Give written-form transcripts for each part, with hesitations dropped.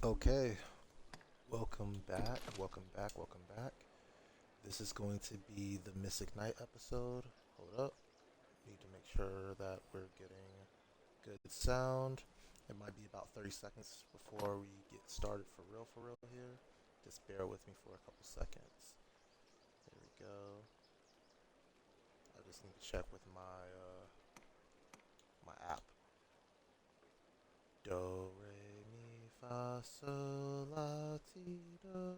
Okay, welcome back, welcome back, welcome back. This is going to be the Mystic Knight episode. Hold up, need to make sure that we're getting good sound. It might be about 30 seconds before we get started for real here. Just bear with me for a couple seconds. There we go. I just need to check with my app. Do, re, mi, fa, sol, la, ti, do.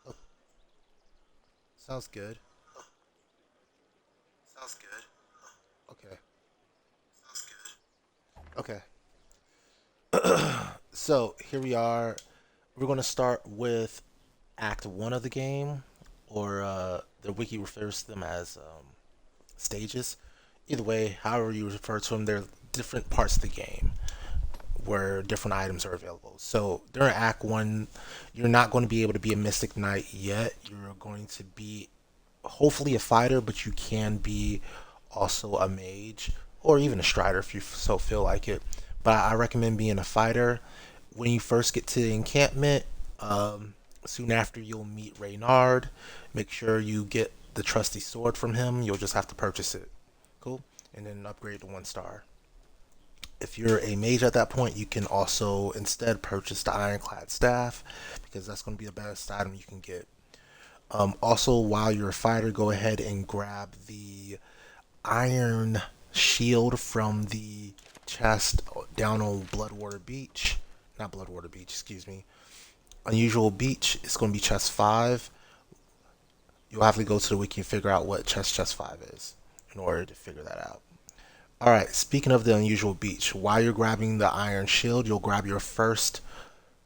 Oh, sounds good. Sounds good. Okay. Sounds good. Okay. So here we are. We're going to start with Act 1 of the game, or the wiki refers to them as stages. Either way, however you refer to them, they're different parts of the game where different items are available. So during Act 1, you're not going to be able to be a Mystic Knight yet. You're going to be hopefully a fighter, but you can be also a mage or even a strider if you so feel like it. But I recommend being a fighter. When you first get to the encampment, soon after you'll meet Reynard. Make sure you get the trusty sword from him. You'll just have to purchase it. Cool. And then upgrade to 1 star. If you're a mage at that point, you can also instead purchase the ironclad staff because that's going to be the best item you can get. Also, while you're a fighter, go ahead and grab the iron shield from the chest down on Bloodwater Beach. Not Bloodwater Beach, excuse me. Unusual Beach, it's going to be chest 5. You'll have to go to the wiki and figure out what chest 5 is in order to figure that out. Alright, speaking of the Unusual Beach, while you're grabbing the iron shield, you'll grab your first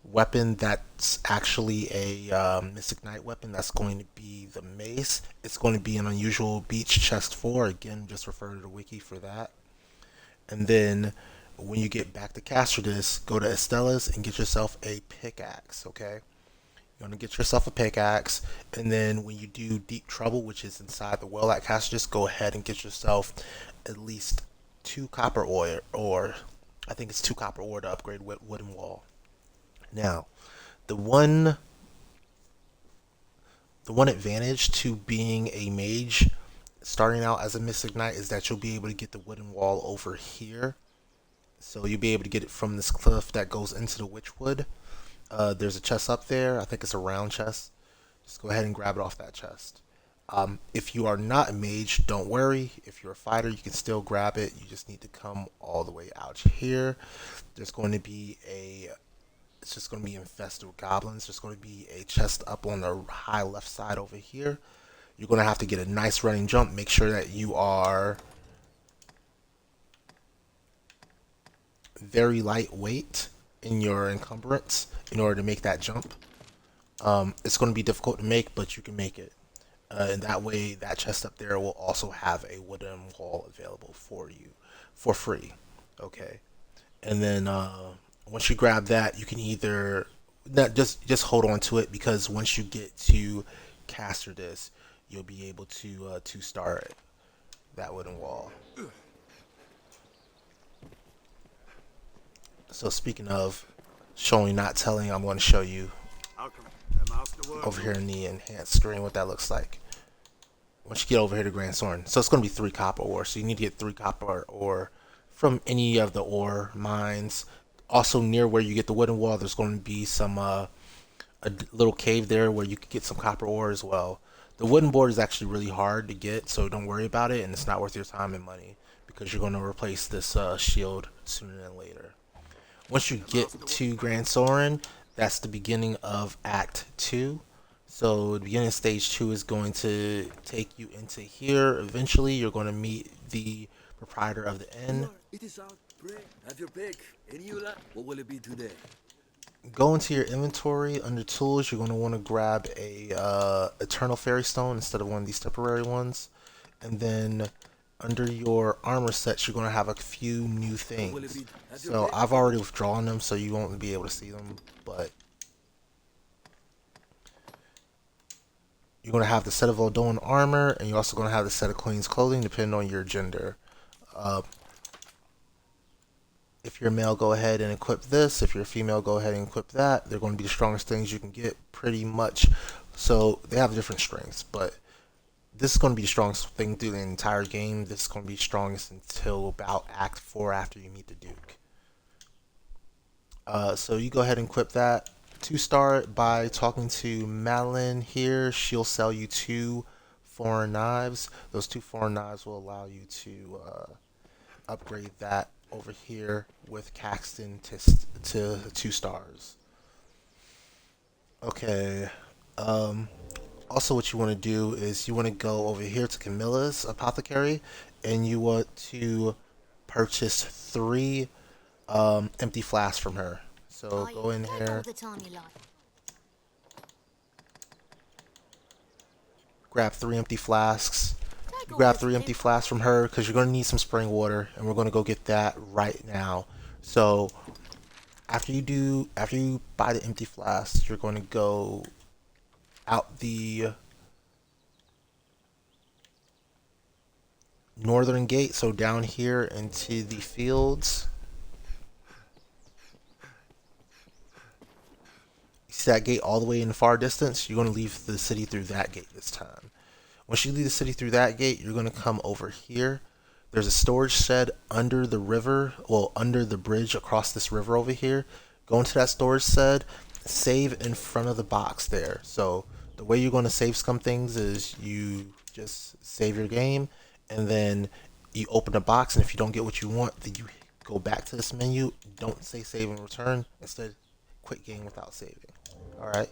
weapon that's actually a Mystic Knight weapon. That's going to be the mace. It's going to be an Unusual Beach chest 4. Again, just refer to the wiki for that. And then when you get back to Castradis, go to Estella's and get yourself a pickaxe, okay? You're going to get yourself a pickaxe. And then when you do Deep Trouble, which is inside the well at Castradis, go ahead and get yourself at least 2 copper ore, or I think it's 2 copper ore to upgrade Wooden Wall. Now, the one the one advantage to being a mage starting out as a Mystic Knight is that you'll be able to get the wooden wall over here. So you'll be able to get it from this cliff that goes into the Witchwood. There's a chest up there. I think it's a round chest. Just go ahead and grab it off that chest. If you are not a mage, don't worry. If you're a fighter, you can still grab it. You just need to come all the way out here. There's going to be a It's just going to be infested with goblins. There's going to be a chest up on the high left side over here. You're going to have to get a nice running jump. Make sure that you are very lightweight in your encumbrance in order to make that jump. It's going to be difficult to make, but you can make it. And that way, that chest up there will also have a wooden wall available for you for free. Okay. And then once you grab that, you can either not just hold on to it because once you get to caster this, you'll be able to start that wooden wall. So speaking of showing not telling, I'm going to show you Welcome to Master over here Wormwood. in the enhanced screen what that looks like. Once you get over here to Gran Soren, so it's going to be 3 copper ore. So you need to get 3 copper ore from any of the ore mines. Also near where you get the wooden wall, there's going to be some a little cave there where you could get some copper ore as well. The wooden board is actually really hard to get, so don't worry about it, and it's not worth your time and money because you're going to replace this shield sooner than later. Once you The get Master to Gran Soren, that's the beginning of Act 2. So the beginning of Stage 2 is going to take you into here. Eventually, you're going to meet the proprietor of the inn. Here, it is out. Pray, have your pick. Any you like? What will it be today? Go into your inventory under tools. You're going to want to grab a eternal fairy stone instead of one of these temporary ones, and then under your armor sets you're going to have a few new What will it things. be? Have your So pick. I've already withdrawn them so you won't be able to see them, but you're going to have the set of Odon armor, and you're also going to have the set of Queen's clothing depending on your gender. uh, If you're a male, go ahead and equip this. If you're a female, go ahead and equip that. They're going to be the strongest things you can get, pretty much. So they have different strengths, but this is going to be the strongest thing through the entire game. This is going to be strongest until about Act 4 after you meet the Duke. So you go ahead and equip that. To start by talking to Madeline here, she'll sell you 2 foreign knives. Those 2 foreign knives will allow you to upgrade that over here with Caxton to 2 stars. Okay. Also, what you want to do is you want to go over here to Camilla's apothecary, and you want to purchase 3 empty flasks from her. So go in here, grab 3 empty flasks. You grab 3 empty flasks from her because you're going to need some spring water, and we're going to go get that right now. So after you buy the empty flasks, you're going to go out the northern gate, so down here into the fields. You see that gate all the way in the far distance? You're going to leave the city through that gate this time. Once you leave the city through that gate, you're going to come over here. There's a storage shed under the river, well, under the bridge across this river over here. Go into that storage shed, save in front of the box there. So the way you're going to save some things is you just save your game, and then you open the box, and if you don't get what you want, then you go back to this menu. Don't say save and return. Instead, quit game without saving. Alright.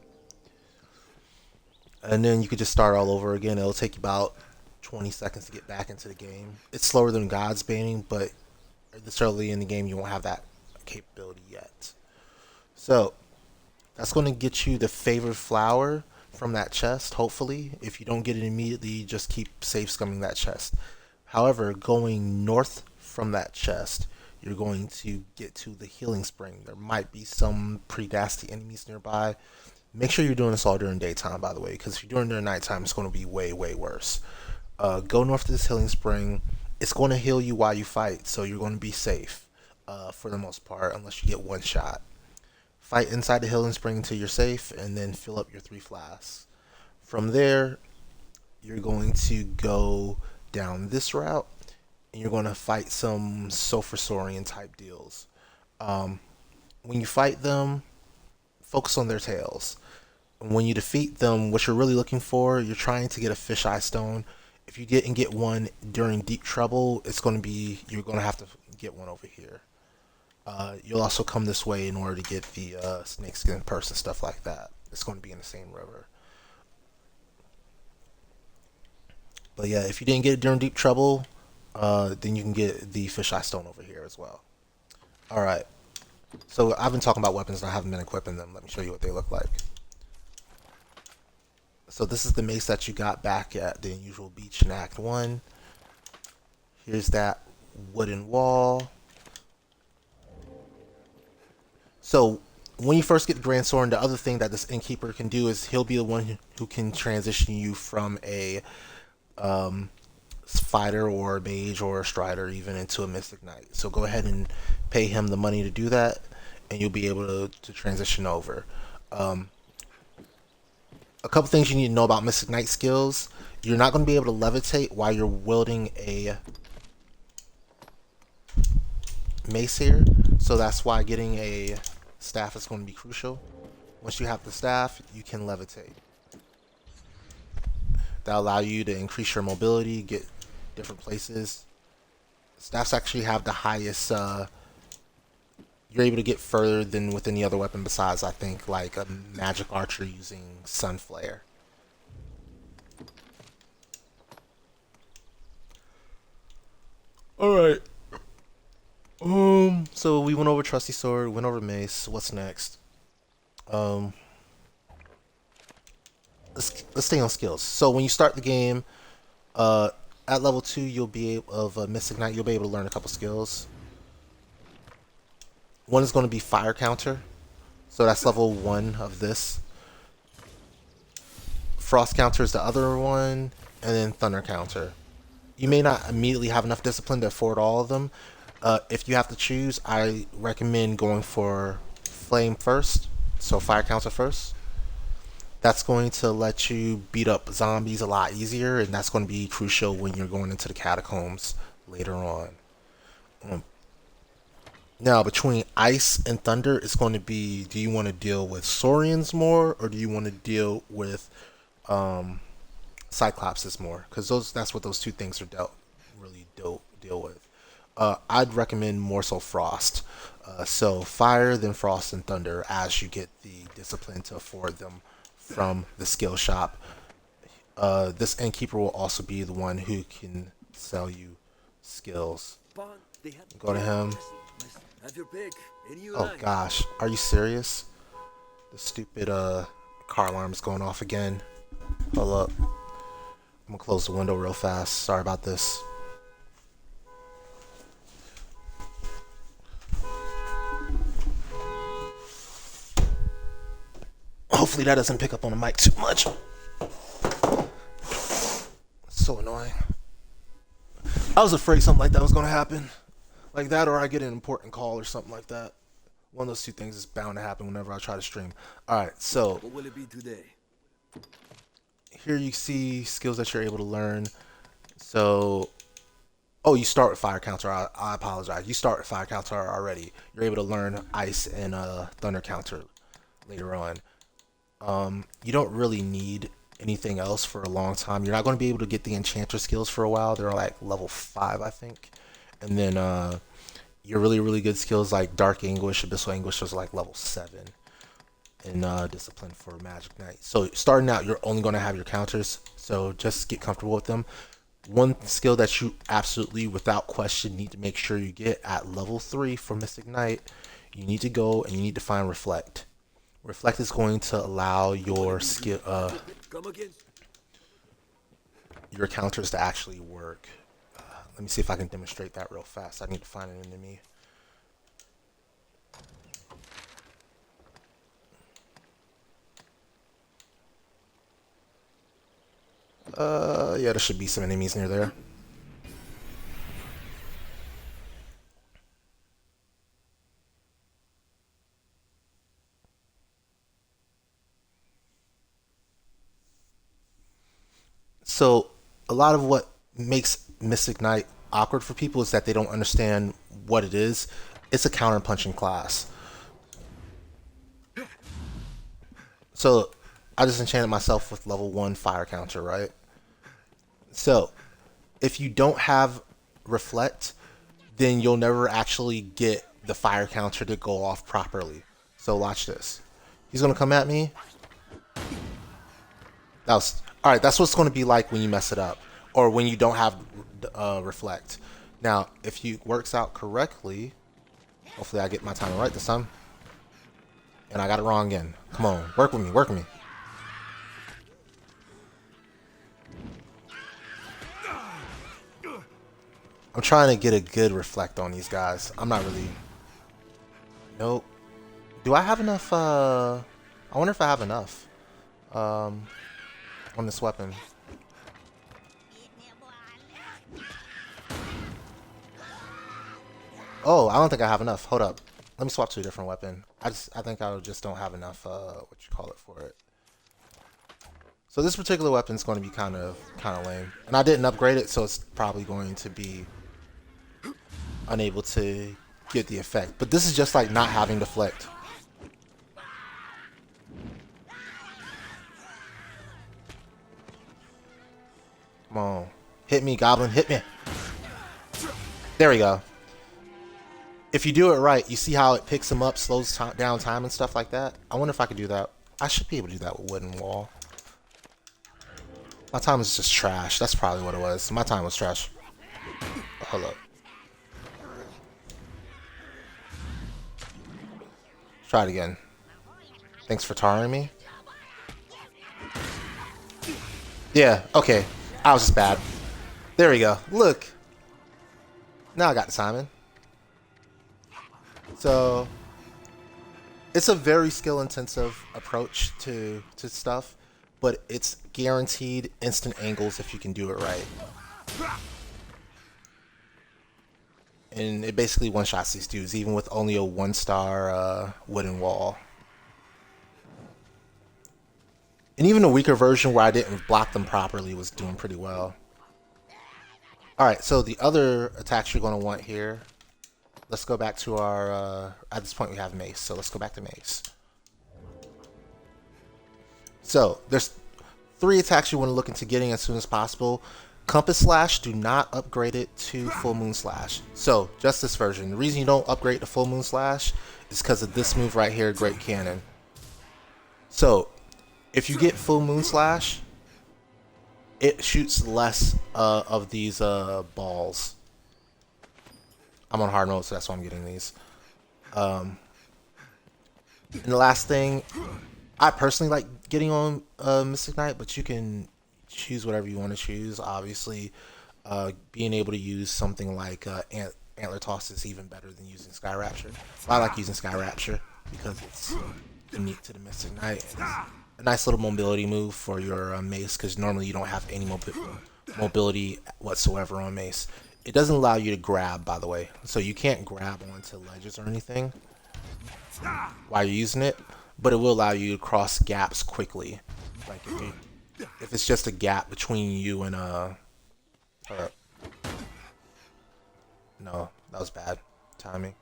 And then you could just start all over again. It'll take you about 20 seconds to get back into the game. It's slower than God's Baning, but this early in the game you won't have that capability yet. So that's going to get you the favored flower from that chest, hopefully. If you don't get it immediately, just keep safe scumming that chest. However, going north from that chest, you're going to get to the healing spring. There might be some pretty nasty enemies nearby. Make sure you're doing this all during daytime, by the way, because if you're doing it during nighttime, it's going to be way, way worse. Go north to this healing spring. It's going to heal you while you fight, so you're going to be safe for the most part, unless you get one shot. Fight inside the healing spring until you're safe, and then fill up your 3 flasks. From there, you're going to go down this route, and you're going to fight some Sulfur type deals. When you fight them, focus on their tails. When you defeat them, what you're really looking for, you're trying to get a fisheye stone. If you didn't get one during deep trouble, you're going to have to get one over here. You'll also come this way in order to get the snakeskin purse and stuff like that. It's going to be in the same river. But yeah, if you didn't get it during deep trouble, then you can get the fisheye stone over here as well. Alright. So I've been talking about weapons and I haven't been equipping them. Let me show you what they look like. So this is the mace that you got back at the Unusual Beach in Act 1. Here's that wooden wall. So when you first get to Gran Soren, the other thing that this innkeeper can do is he'll be the one who can transition you from a fighter or a mage or a strider even into a mystic knight. So go ahead and pay him the money to do that, and you'll be able to transition over. A couple things you need to know about mystic knight skills. You're not going to be able to levitate while you're wielding a mace here, so that's why getting a staff is going to be crucial. Once you have the staff, you can levitate. That'll allow you to increase your mobility, get different places. Staffs actually have the highest, you're able to get further than with any other weapon besides, I think, like a magic archer using sun flare. Alright. So we went over trusty sword, went over mace. What's next? Let's stay on skills. So when you start the game, at level 2, you'll be able, of Mystic Knight, you'll be able to learn a couple skills. One is going to be fire counter, so that's level 1 of this. Frost counter is the other one, and then thunder counter. You may not immediately have enough discipline to afford all of them, If you have to choose, I recommend going for flame first, so fire counter first. That's going to let you beat up zombies a lot easier, and that's going to be crucial when you're going into the catacombs later on. Um, Now, between ice and thunder, it's going to be: do you want to deal with saurians more, or do you want to deal with um, cyclopses more? Because that's what those two things are deal with. I'd recommend more so frost. So fire, then frost and thunder, as you get the discipline to afford them from the skill shop. This innkeeper will also be the one who can sell you skills. Go to him. Have your pick. Any you Oh like. gosh, are you serious? The stupid car alarm is going off again. Hold up. I'm gonna close the window real fast. Sorry about this. Hopefully that doesn't pick up on the mic too much. It's so annoying. I was afraid something like that was gonna happen. Like that, or I get an important call or something like that. One of those two things is bound to happen whenever I try to stream. Alright, so What will it be today? here you see skills that you're able to learn. So, oh, you start with fire counter. I apologize. You start with fire counter already. You're able to learn ice and thunder counter later on. You don't really need anything else for a long time. You're not going to be able to get the enchanter skills for a while. They're like level 5, I think. And then your really good skills like dark anguish, abyssal anguish is like level 7. And discipline for magic knight. So starting out, you're only going to have your counters. So just get comfortable with them. One skill that you absolutely, without question, need to make sure you get at level 3 for Mystic Knight, you need to go and you need to find Reflect. Reflect is going to allow your skill, Come again. your counters to actually work. Let me see if I can demonstrate that real fast. I need to find an enemy. Yeah, there should be some enemies near there. So, a lot of what makes Mystic Knight awkward for people is that they don't understand what it is. It's a counter-punching class. So, I just enchanted myself with level 1 fire counter, right? So, if you don't have Reflect, then you'll never actually get the fire counter to go off properly. So watch this. He's gonna come at me. That was alright. That's what it's gonna be like when you mess it up, or when you don't have Reflect. Now, if it works out correctly, hopefully I get my timing right this time. And I got it wrong again. Come on, work with me, work with me. I'm trying to get a good reflect on these guys. I'm not really... Nope. Do I have enough, I wonder if I have enough, on this weapon. Oh, I don't think I have enough. Hold up. Let me swap to a different weapon. I think I just don't have enough, what you call it, for it. So this particular weapon is going to be kind of lame. And I didn't upgrade it, so it's probably going to be unable to get the effect. But this is just like not having deflect. Come on. Hit me, goblin. Hit me. There we go. If you do it right, you see how it picks him up, slows down time and stuff like that? I wonder if I could do that. I should be able to do that with Wooden Wall. My time was just trash. That's probably what it was. My time was trash. Hold up. Try it again. Thanks for tarring me. Yeah, okay. I was just bad. There we go. Look. Now I got the timing. So, it's a very skill-intensive approach to stuff, but it's guaranteed instant angles if you can do it right. and it basically one-shots these dudes, even with only a 1-star wooden wall. And even the weaker version where I didn't block them properly was doing pretty well. Alright, so the other attacks you're going to want here, let's go back to our, at this point we have mace, so let's go back to mace. So, there's 3 attacks you want to look into getting as soon as possible. Compass Slash, do not upgrade it to Full Moon Slash. So, just this version. The reason you don't upgrade to Full Moon Slash is because of this move right here, Great Cannon. So, if you get Full Moon Slash, it shoots less of these balls. I'm on hard mode, so that's why I'm getting these. And the last thing, I personally like getting on Mystic Knight, but you can choose whatever you want to choose. Obviously, being able to use something like Antler Toss is even better than using Sky Rapture. But I like using Sky Rapture because it's unique to the Mystic Knight. It's a nice little mobility move for your mace, because normally you don't have any mobility whatsoever on mace. It doesn't allow you to grab, by the way, so you can't grab onto ledges or anything while you're using it, but it will allow you to cross gaps quickly. Like if it's just a gap between you and no, that was bad timing.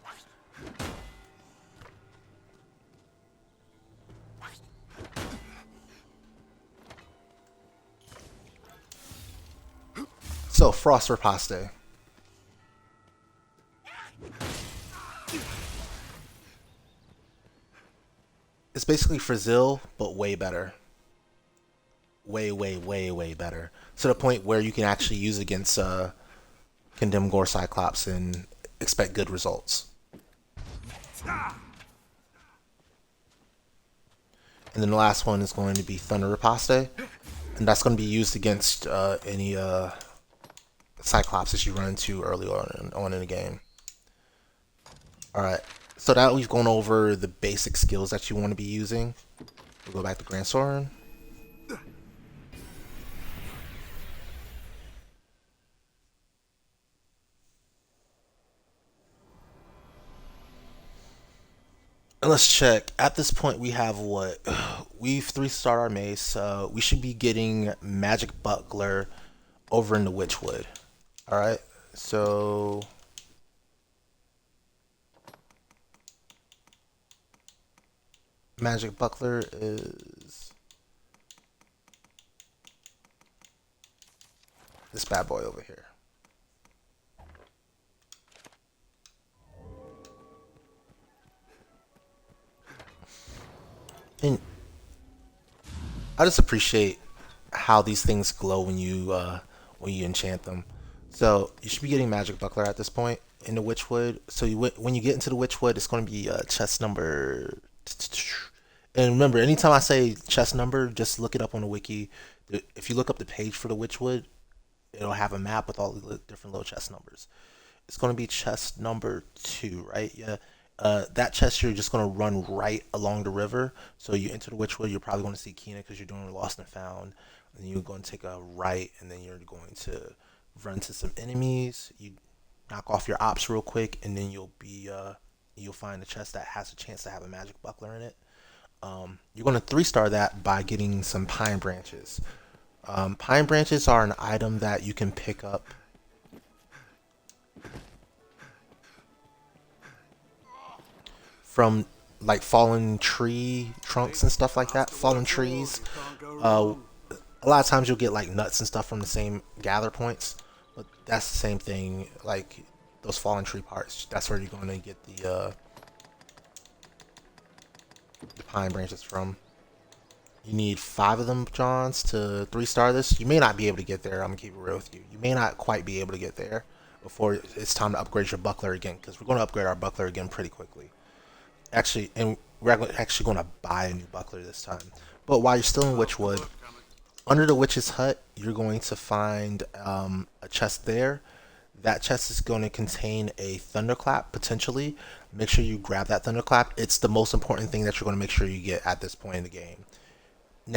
So, Frost Riposte. It's basically Frizzil, but way better. Way, way, way, way better. To the point where you can actually use against Condemned Gore Cyclops and expect good results. And then the last one is going to be Thunder Riposte. And that's going to be used against any Cyclops that you run into early on in the game. Alright, so now we've gone over the basic skills that you want to be using. We'll go back to Gran Soren. And let's check. At this point we have what? We've 3-starred our mace. We should be getting Magic Buckler over in the Witchwood. Alright, so Magic Buckler is this bad boy over here. And I just appreciate how these things glow when you enchant them. So you should be getting Magic Buckler at this point in the Witchwood. So when you get into the Witchwood, it's going to be chest number. And remember, anytime I say chest number, just look it up on the wiki. If you look up the page for the Witchwood, it'll have a map with all the different little chest numbers. It's going to be chest number 2, right? Yeah. That chest you're just going to run right along the river. So you enter the Witchwood, you're probably going to see Kina because you're doing Lost and Found. And you're going to take a right, and then you're going to run to some enemies. You knock off your ops real quick, and then you'll find a chest that has a chance to have a Magic Buckler in it. You're going to 3-star that by getting some pine branches. Pine branches are an item that you can pick up from like fallen tree trunks and stuff like that. Fallen trees. A lot of times you'll get like nuts and stuff from the same gather points, but that's the same thing. Like those fallen tree parts, that's where you're going to get the pine branches from. You need 5 of them, Johns, to 3-star this. You may not be able to get there. I'm gonna keep it real with you. You may not quite be able to get there before it's time to upgrade your buckler again, because we're going to upgrade our buckler again pretty quickly. Actually, and we're actually going to buy a new buckler this time. But while you're still in Witchwood, under the witch's hut, you're going to find a chest there. That chest is going to contain a thunderclap, potentially. Make sure you grab that thunderclap. It's the most important thing that you're going to make sure you get at this point in the game.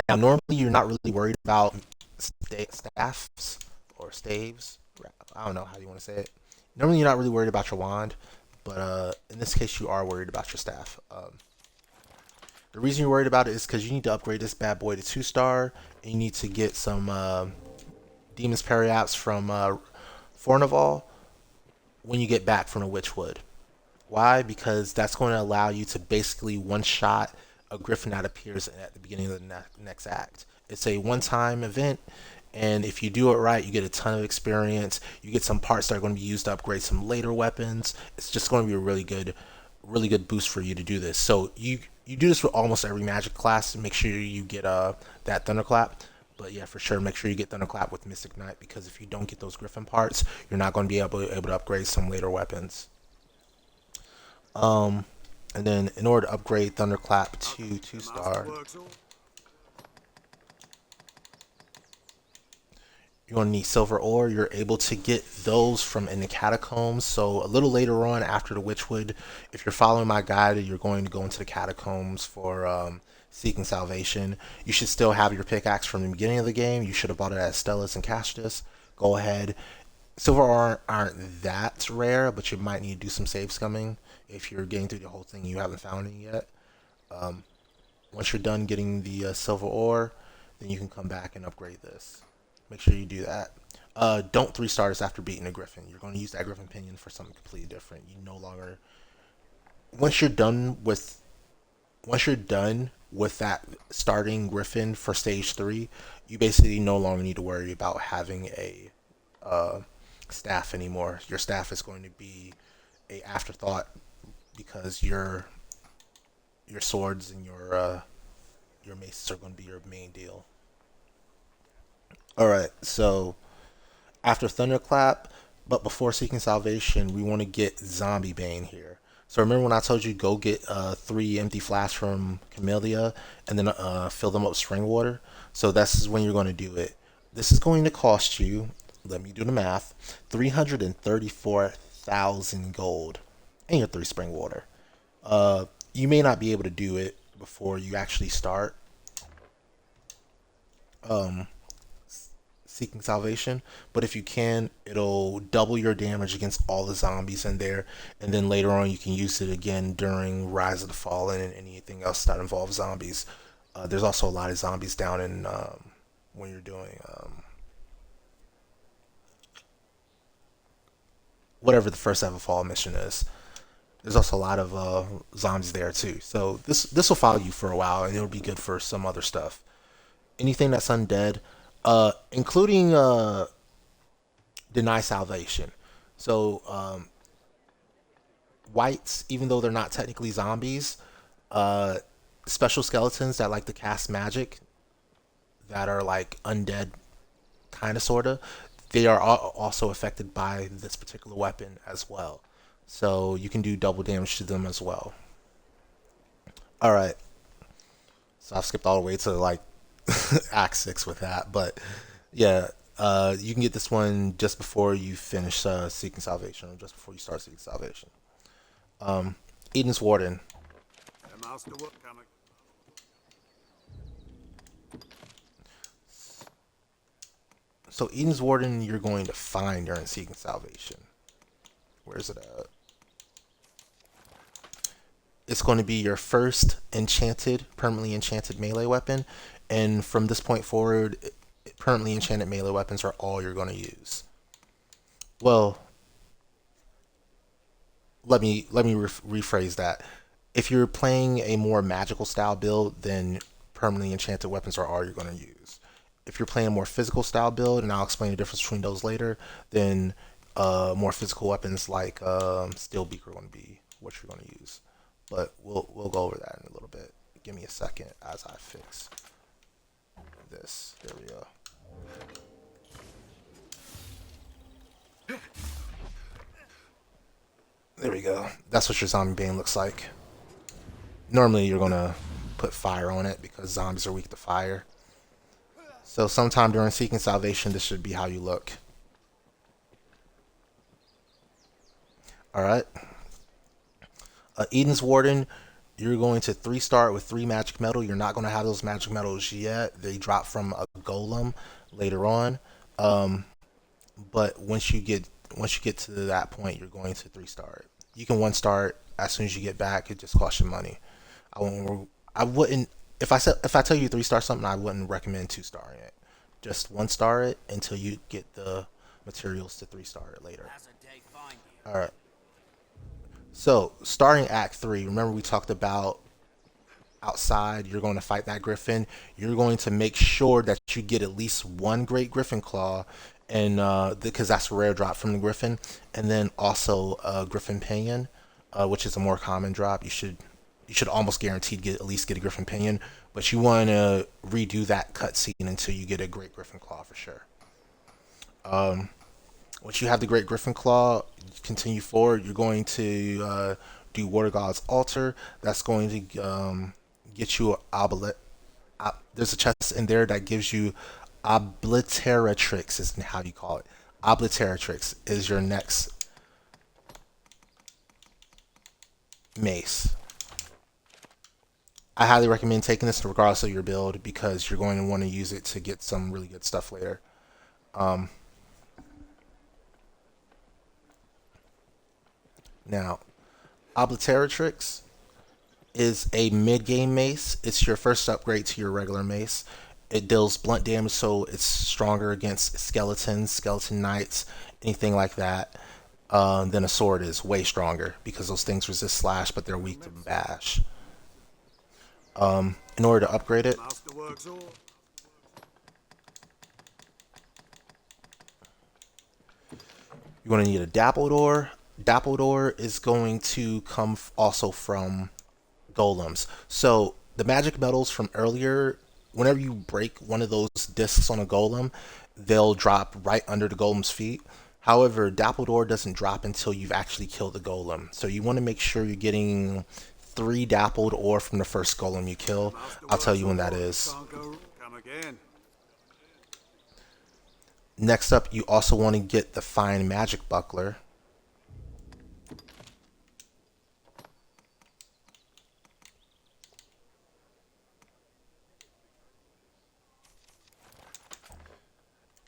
Now, normally you're not really worried about staffs or staves. I don't know how you want to say it. Normally, you're not really worried about your wand, but in this case, you are worried about your staff. The reason you're worried about it is because you need to upgrade this bad boy to 2-star, and you need to get some Demon's Periapts from Fornival when you get back from the Witchwood. Why? Because that's going to allow you to basically one-shot a griffin that appears at the beginning of the next act. It's a one-time event, and if you do it right, you get a ton of experience. You get some parts that are going to be used to upgrade some later weapons. It's just going to be a really good boost for you to do this. So you do this with almost every magic class. Make sure you get that thunderclap. But yeah, for sure, make sure you get thunderclap with Mystic Knight, because if you don't get those griffin parts, you're not going to be able to upgrade some later weapons. Um, and then in order to upgrade Thunderclap to 2-star, you're going to need silver ore. You're able to get those from in the catacombs. So a little later on after the Witchwood, if you're following my guide, you're going to go into the catacombs for seeking salvation. You should still have your pickaxe from the beginning of the game. You should have bought it at Stella's and Castus. Go ahead. Silver ore aren't that rare, but you might need to do some save scumming if you're getting through the whole thing and you haven't found it yet. Um, Once you're done getting the silver ore, then you can come back and upgrade this. Make sure you do that. Don't 3-star this after beating a griffin. You're going to use that griffin pinion for something completely different. You no longer once you're done with that starting griffin for stage 3, you basically no longer need to worry about having a staff anymore. Your staff is going to be a afterthought, because your swords and your maces are going to be your main deal. All right, so after Thunderclap, but before seeking salvation, we want to get Zombie Bane here. So remember when I told you go get 3 empty flasks from Camellia and then fill them up with spring water? So this is when you're going to do it. This is going to cost you, let me do the math, 334,000 gold and your 3 spring water. You may not be able to do it before you actually start um, seeking salvation, but if you can, it'll double your damage against all the zombies in there, and then later on you can use it again during Rise of the Fallen and anything else that involves zombies. There's also a lot of zombies down in when you're doing whatever the first ever fall mission is. There's also a lot of zombies there too. So this will follow you for a while, and it'll be good for some other stuff. Anything that's undead, including deny salvation. So whites, even though they're not technically zombies, special skeletons that like to cast magic, that are like undead, kind of sorta, they are also affected by this particular weapon as well. So you can do double damage to them as well. All right. So I've skipped all the way to like Act 6 with that, but yeah, you can get this one just before you finish Seeking Salvation, or just before you start Seeking Salvation. Eden's Warden. So Eden's Warden you're going to find during Seeking Salvation. Where is it at? It's going to be your first permanently enchanted melee weapon, and from this point forward, permanently enchanted melee weapons are all you're going to use. Well, let me rephrase that. If you're playing a more magical style build, then permanently enchanted weapons are all you're going to use. If you're playing a more physical style build, and I'll explain the difference between those later, then more physical weapons like Steel Beak are going to be what you're going to use. But we'll go over that in a little bit. Give me a second as I fix this. There we go. There we go. That's what your zombie bane looks like. Normally you're gonna put fire on it because zombies are weak to fire. So sometime during Seeking Salvation, this should be how you look. Alright. Eden's Warden, you're going to 3-star with 3 magic metal. You're not going to have those magic metals yet. They drop from a golem later on. But once you get once you get to that point, you're going to 3-star it. You can 1-star it as soon as you get back. It just costs you money. I wouldn't if I tell you 3-star something, I wouldn't recommend 2-starring it. Just 1-star it until you get the materials to 3-star it later. All right. So starting Act 3, remember we talked about outside. You're going to fight that griffin. You're going to make sure that you get at least one great griffin claw, and because that's a rare drop from the griffin, and then also griffin pinion, which is a more common drop. You should almost guaranteed get at least get a griffin pinion, but you want to redo that cutscene until you get a great griffin claw for sure. Um, Once you have the great griffin claw, you continue forward. You're going to do Water God's altar. That's going to get you there's a chest in there that gives you Obliteratrix is how you call it. Obliteratrix is your next mace. I highly recommend taking this regardless of your build because you're going to want to use it to get some really good stuff later. Um, Now, Obliteratrix is a mid-game mace. It's your first upgrade to your regular mace. It deals blunt damage, so it's stronger against skeletons, skeleton knights, anything like that. Than a sword is way stronger because those things resist slash, but they're weak to bash. In order to upgrade it, you're going to need a dappled ore. Dappled ore is going to come also from golems. So the magic metals from earlier, whenever you break one of those discs on a golem, they'll drop right under the golem's feet. However, dappled ore doesn't drop until you've actually killed the golem. So you want to make sure you're getting 3 dappled ore from the first golem you kill. I'll tell you when that is. Next up, you also want to get the fine magic buckler.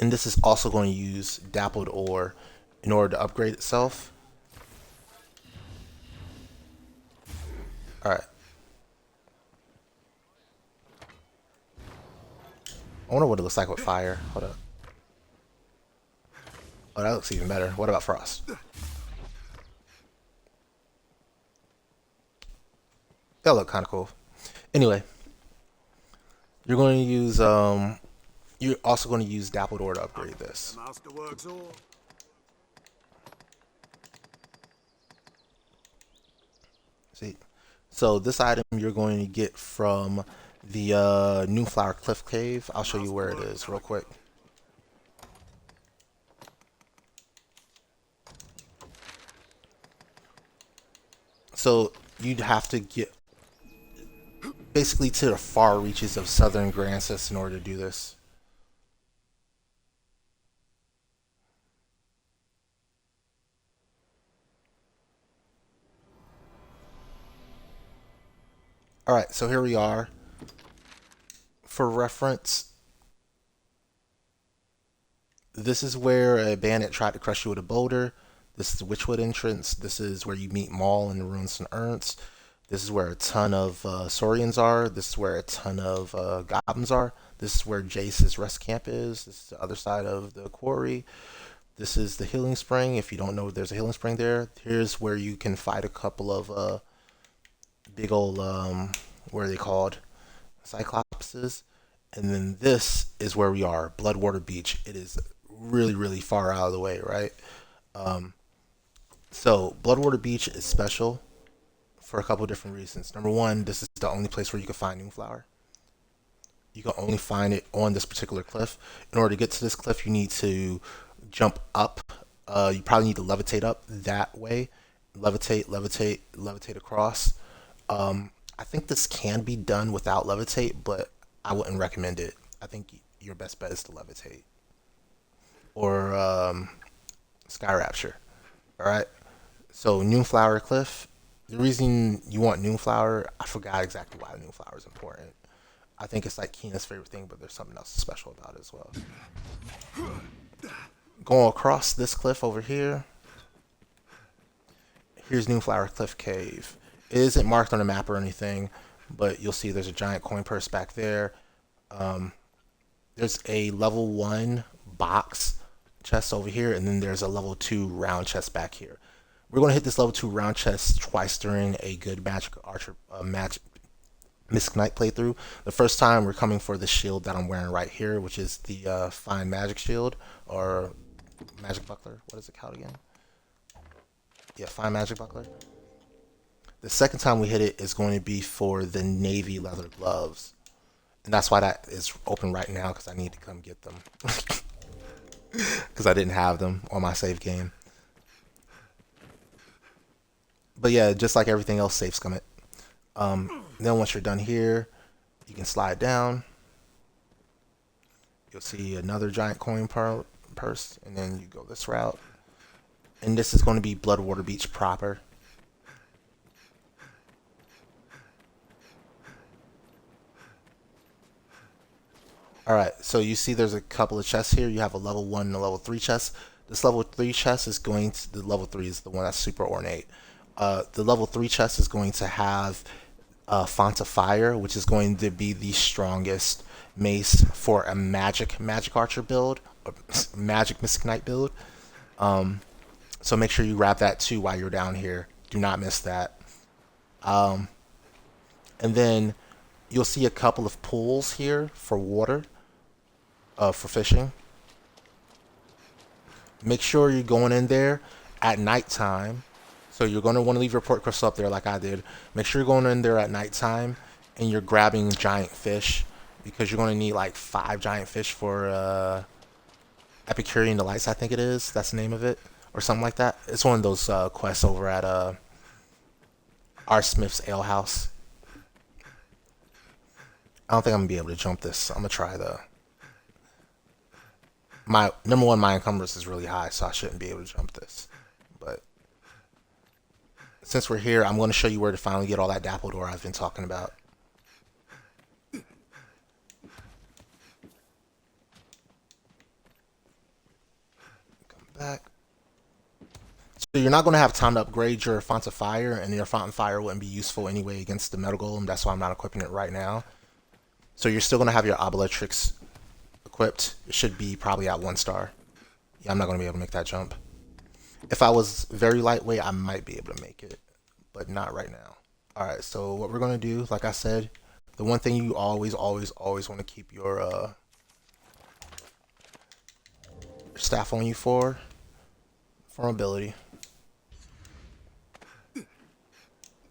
And this is also going to use dappled ore in order to upgrade itself. Alright. I wonder what it looks like with fire. Hold up. Oh, that looks even better. What about frost? That look kind of cool. Anyway, you're going to use you're also going to use dappled ore to upgrade this. See, so this item you're going to get from the Noonflower Cliff Cave. I'll show you where it is real quick. So you'd have to get basically to the far reaches of southern Gransis in order to do this. Alright, so here we are. For reference, this is where a bandit tried to crush you with a boulder. This is the Witchwood entrance. This is where you meet Maul in the Ruins and Ernst. This is where a ton of Saurians are. This is where a ton of goblins are. This is where Jace's rest camp is. This is the other side of the quarry. This is the healing spring. If you don't know there's a healing spring there, here's where you can fight a couple of big old, what are they called? Cyclopses. And then this is where we are, Bloodwater Beach. It is really, really far out of the way, right? So Bloodwater Beach is special for a couple different reasons. Number one, this is the only place where you can find Noonflower. You can only find it on this particular cliff. In order to get to this cliff, you need to jump up. You probably need to levitate up that way. Levitate, levitate, levitate across. I think this can be done without levitate, but I wouldn't recommend it. I think your best bet is to levitate. Or Sky Rapture. Alright? So Noonflower Cliff. The reason you want Noonflower, I forgot exactly why Noonflower is important. I think it's like Keena's favorite thing, but there's something else special about it as well. Going across this cliff over here, here's Noonflower Cliff Cave. It isn't marked on the map or anything, but you'll see there's a giant coin purse back there. Um, there's a level 1 box chest over here, and then there's a level 2 round chest back here. We're going to hit this level 2 round chest twice during a good magic archer magic Mystic Knight playthrough. The first time we're coming for the shield that I'm wearing right here, which is the Fine Magic Shield, or Magic Buckler. What is it called again? Yeah, Fine Magic Buckler. The second time we hit it is going to be for the Navy Leather Gloves. And that's why that is open right now, because I need to come get them. Because I didn't have them on my save game. But yeah, just like everything else, safe scum it. Then once you're done here, you can slide down. You'll see another giant coin purse, and then you go this route. And this is going to be Bloodwater Beach proper. Alright, so you see there's a couple of chests here. You have a level 1 and a level 3 chest. This level 3 chest is going to, the level 3 is the one that's super ornate. The level 3 chest is going to have Font of Fire, which is going to be the strongest mace for a magic archer build, or magic Mystic Knight build. So make sure you grab that too while you're down here. Do not miss that. And then you'll see a couple of pools here for water, for fishing. Make sure you're going in there at nighttime. So you're going to want to leave your port crystal up there like I did. Make sure you're going in there at nighttime and you're grabbing giant fish, because you're going to need like 5 giant fish for Epicurean Delights, I think it is. That's the name of it, or something like that. It's one of those quests over at R. Smith's Ale House. I don't think I'm going to be able to jump this. I'm going to try my number 1, my encumbrance is really high, so I shouldn't be able to jump this. But since we're here, I'm going to show you where to finally get all that dappled ore I've been talking about. Come back. So you're not going to have time to upgrade your Font of Fire, and your Font of Fire wouldn't be useful anyway against the Metal Golem. That's why I'm not equipping it right now. So you're still going to have your Obelitrix equipped. It should be probably at 1 star. Yeah, I'm not going to be able to make that jump. If I was very lightweight, I might be able to make it, but not right now. Alright, so what we're going to do, like I said, the one thing you always want to keep your staff on you for mobility.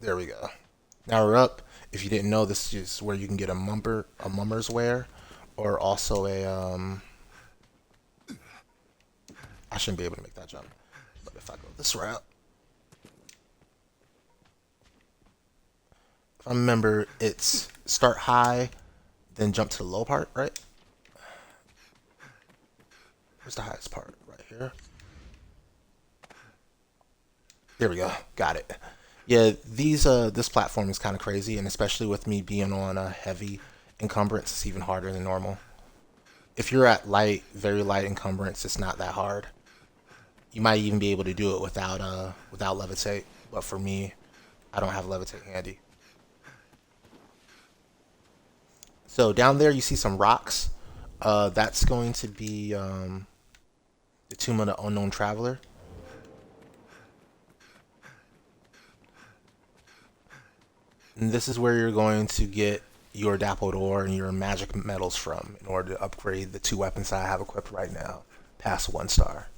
There we go. Now we're up. If you didn't know, this is where you can get a mummer's wear, or also a I shouldn't be able to make that jump, but if I go this route, if I remember, it's start high, then jump to the low part, right? Where's the highest part? Right here. There we go. Got it. Yeah, this platform is kind of crazy, and especially with me being on a heavy encumbrance, it's even harder than normal. If you're at light, very light encumbrance, it's not that hard. You might even be able to do it without levitate, but for me, I don't have levitate handy. So down there you see some rocks. That's going to be the Tomb of the Unknown Traveler. And this is where you're going to get your dappled ore and your magic metals from in order to upgrade the 2 weapons I have equipped right now past 1 star.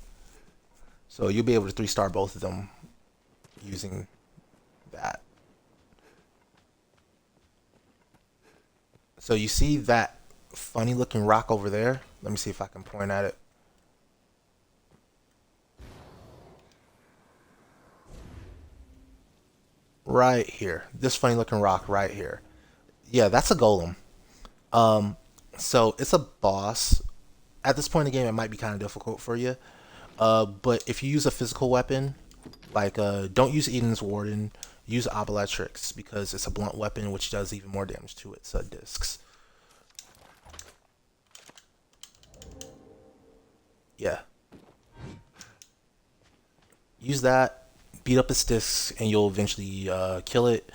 So you'll be able to 3-star both of them using that. So you see that funny looking rock over there? Let me see if I can point at it. Right here. This funny looking rock right here. Yeah, that's a golem. So it's a boss. At this point in the game, it might be kind of difficult for you. But if you use a physical weapon, like don't use Eden's Warden, use Obelitrix, because it's a blunt weapon which does even more damage to its discs. Yeah. Use that, beat up its discs, and you'll eventually kill it.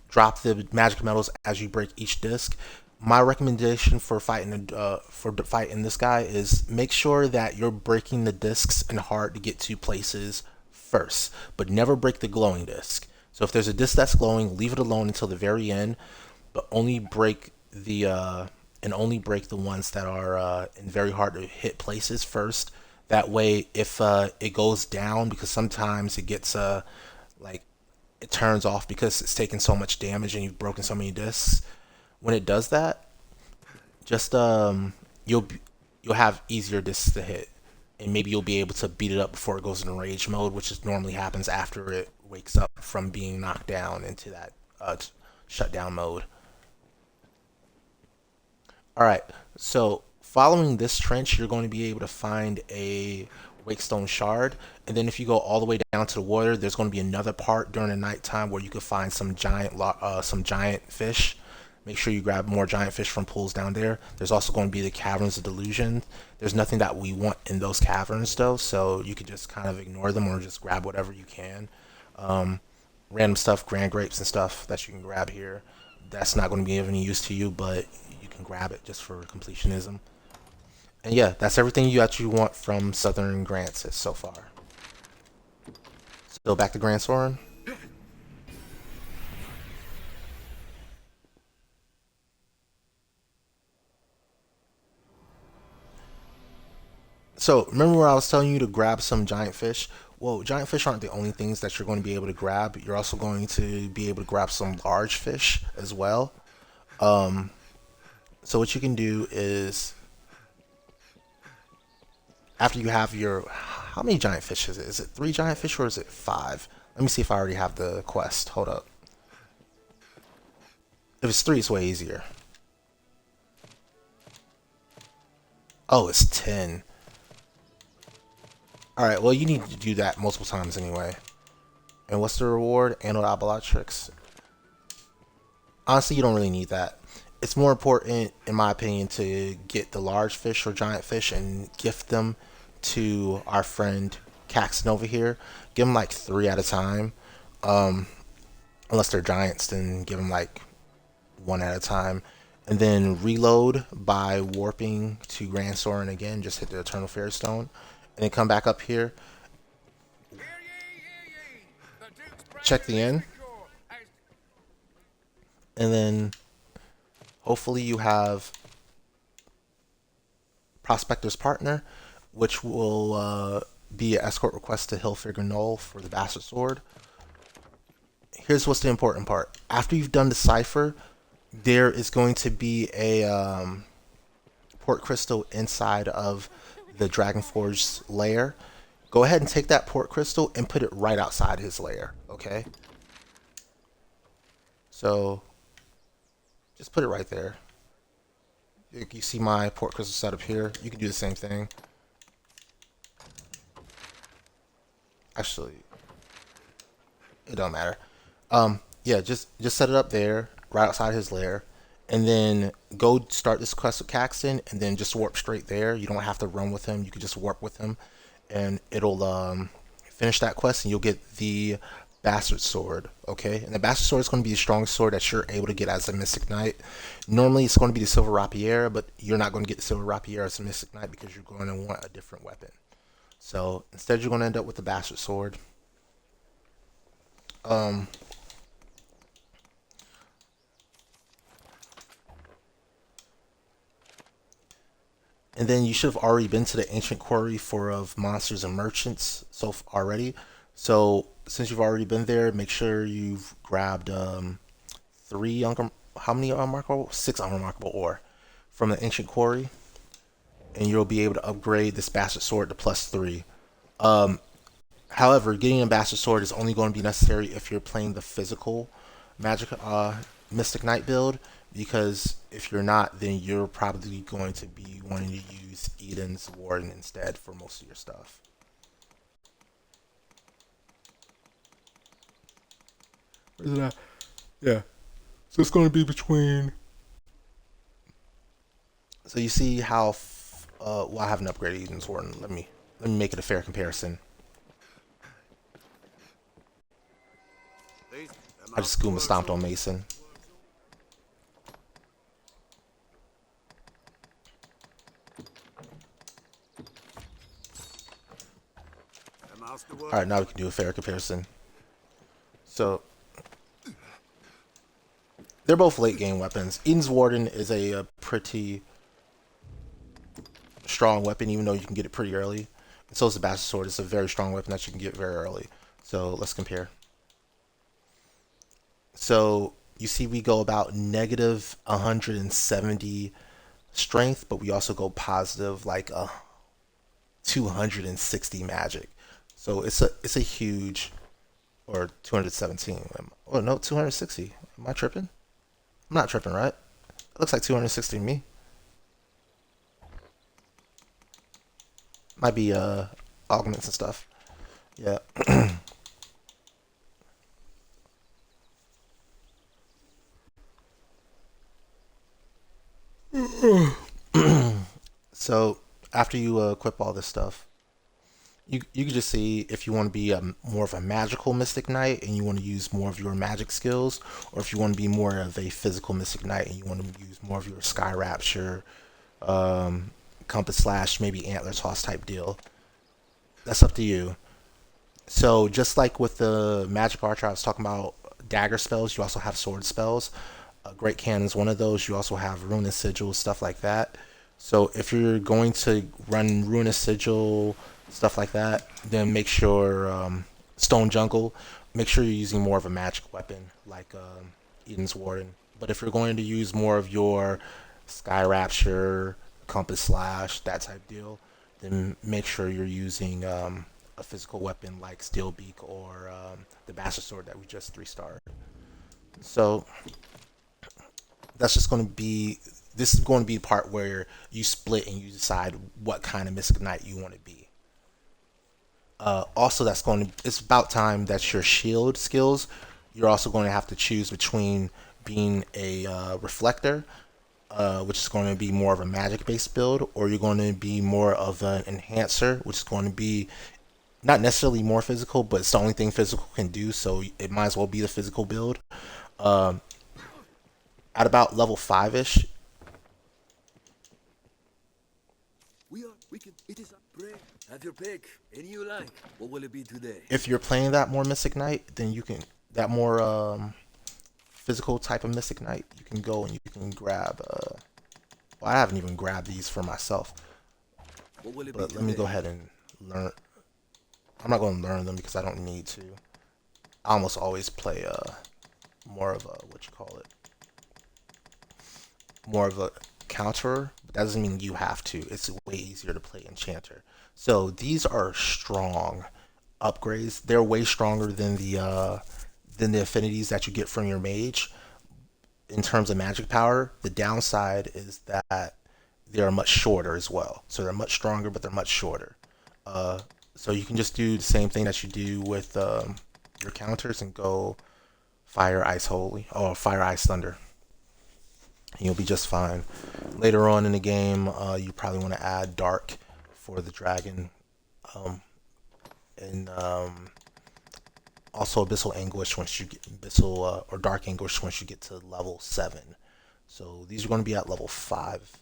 Drop the magic metals as you break each disc. My recommendation for fighting this guy is make sure that you're breaking the discs in hard to get to places first, but never break the glowing disc. So if there's a disc that's glowing, leave it alone until the very end, but only break the ones that are in very hard to hit places first. That way, if it goes down, because sometimes it gets like it turns off because it's taken so much damage and you've broken so many discs. When it does that, just you'll have easier discs to hit, and maybe you'll be able to beat it up before it goes into rage mode, which is normally happens after it wakes up from being knocked down into that shutdown mode. All right, so following this trench, you're going to be able to find a Wakestone shard, and then if you go all the way down to the water, there's going to be another part during the nighttime where you can find some giant fish. Make sure you grab more giant fish from pools down there. There's also going to be the caverns of delusion. There's nothing that we want in those caverns though, so you can just kind of ignore them or just grab whatever you can. Um, Random stuff, grand grapes and stuff that you can grab here. That's not going to be of any use to you, but you can grab it just for completionism. And yeah, that's everything you actually want from Southern Grants so far. Still back to Gran Soren. So remember where I was telling you to grab some giant fish? Well, giant fish aren't the only things that you're going to be able to grab. You're also going to be able to grab some large fish as well. Um, so what you can do is after you have your how many giant fish is it? Is it three giant fish or is it five? Let me see if I already have the quest. Hold up. If it's three, it's way easier. Oh, it's 10. Alright, well, you need to do that multiple times anyway. And what's the reward? Anode Obolatrix. Honestly, you don't really need that. It's more important, in my opinion, to get the large fish or giant fish and gift them to our friend Caxton over here. Give them like three at a time. Um, Unless they're giants, then give them like one at a time. And then reload by warping to Gran Soren again. Just hit the Eternal Fairy Stone. And then come back up here. Check the inn. And then hopefully you have Prospector's Partner, which will be an escort request to Hillfigure Knoll for the Bastard Sword. Here's what's the important part. After you've done the cipher, there is going to be a port crystal inside of the Dragonforge's lair. Go ahead and take that port crystal and put it right outside his lair, okay? So just put it right there. You see my port crystal set up here. You can do the same thing. Actually, it don't matter. Yeah, just set it up there, right outside his lair, and then go start this quest with Caxton, and then just warp straight there. You don't have to run with him. You can just warp with him, and it'll finish that quest, and you'll get the Bastard Sword. Okay, and the Bastard Sword is going to be the strongest sword that you're able to get as a Mystic Knight. Normally, it's going to be the Silver Rapier, but you're not going to get the Silver Rapier as a Mystic Knight because you're going to want a different weapon. So instead, you're going to end up with the Bastard Sword. Um, and then you should have already been to the ancient quarry for of monsters and merchants already. So since you've already been there, make sure you've grabbed three how many unremarkable? Six unremarkable ore from the ancient quarry, and you'll be able to upgrade this bastard sword to +3. Um, However, getting a bastard sword is only going to be necessary if you're playing the physical magic Mystic Knight build, because if you're not, then you're probably going to be wanting to use Eden's Warden instead for most of your stuff. Where's it at? Yeah. So it's going to be between. So you see how? Well, I haven't upgraded Eden's Warden. Let me make it a fair comparison. I just Goomba stomped on Mason. Alright, now we can do a fair comparison. So, they're both late game weapons. Eden's Warden is a pretty strong weapon, even though you can get it pretty early. And so is the Bastard Sword. It's a very strong weapon that you can get very early. So, let's compare. So, you see we go about negative 170 strength, but we also go positive like 260 magic. So it's a huge, or 217. Oh no, 260. Am I tripping? I'm not tripping, right? It looks like 260 to me. Might be augments and stuff. Yeah. So after you equip all this stuff, you can just see if you want to be more of a magical Mystic Knight and you want to use more of your magic skills, or if you want to be more of a physical Mystic Knight and you want to use more of your Sky Rapture, Compass Slash, maybe Antler Toss type deal. That's up to you. So just like with the Magic Archer, I was talking about dagger spells, you also have sword spells. Great Cannon's one of those. You also have Ruinous Sigil, stuff like that. So if you're going to run Ruinous Sigil, stuff like that, then make sure Stone Jungle, make sure you're using more of a magic weapon like Eden's Warden. But if you're going to use more of your Sky Rapture, Compass Slash, that type deal, then make sure you're using a physical weapon like Steel Beak or the Bastard Sword that we just 3-starred. So that's just going to be, this is going to be the part where you split and you decide what kind of Mystic Knight you want to be. Also, it's about time that your shield skills, you're also going to have to choose between being a reflector, which is going to be more of a magic based build, or you're going to be more of an enhancer, which is going to be not necessarily more physical, but it's the only thing physical can do, so it might as well be the physical build. At about level 5-ish, It is a pray. Have your pick. Any you like. What will it be today? if you're playing that more Mystic Knight, then you can, that more physical type of Mystic Knight, you can go and you can grab, well, I haven't even grabbed these for myself, but let me go ahead and learn. I'm not going to learn them because I don't need to. I almost always play more of a, what you call it, more of a counter, but that doesn't mean you have to. It's way easier to play Enchanter. So these are strong upgrades. They're way stronger than the affinities that you get from your mage. In terms of magic power, the downside is that they're much shorter as well. So they're much stronger, but they're much shorter. So you can just do the same thing that you do with your counters and go Fire, Ice, Holy, or Fire, Ice, Thunder. And you'll be just fine. Later on in the game, you probably want to add Dark for the dragon, and also Abyssal Anguish once you get Abyssal or Dark Anguish once you get to level 7. So these are going to be at level 5.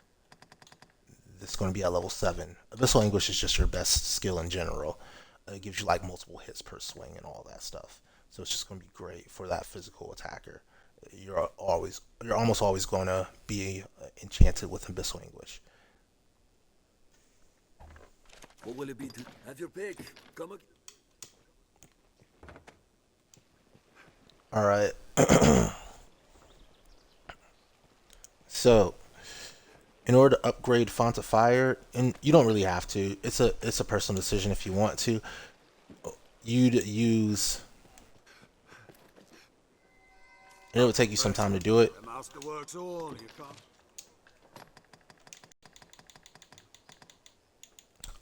This is going to be at level 7. Abyssal Anguish is just your best skill in general. It gives you like multiple hits per swing and all that stuff. So it's just going to be great for that physical attacker. You're almost always going to be enchanted with Abyssal Anguish. What will it be? Have your pick. Come again. All right. So, in order to upgrade Font of Fire, and you don't really have to. It's a personal decision if you want to. You'd use. And it would take you some time to do it.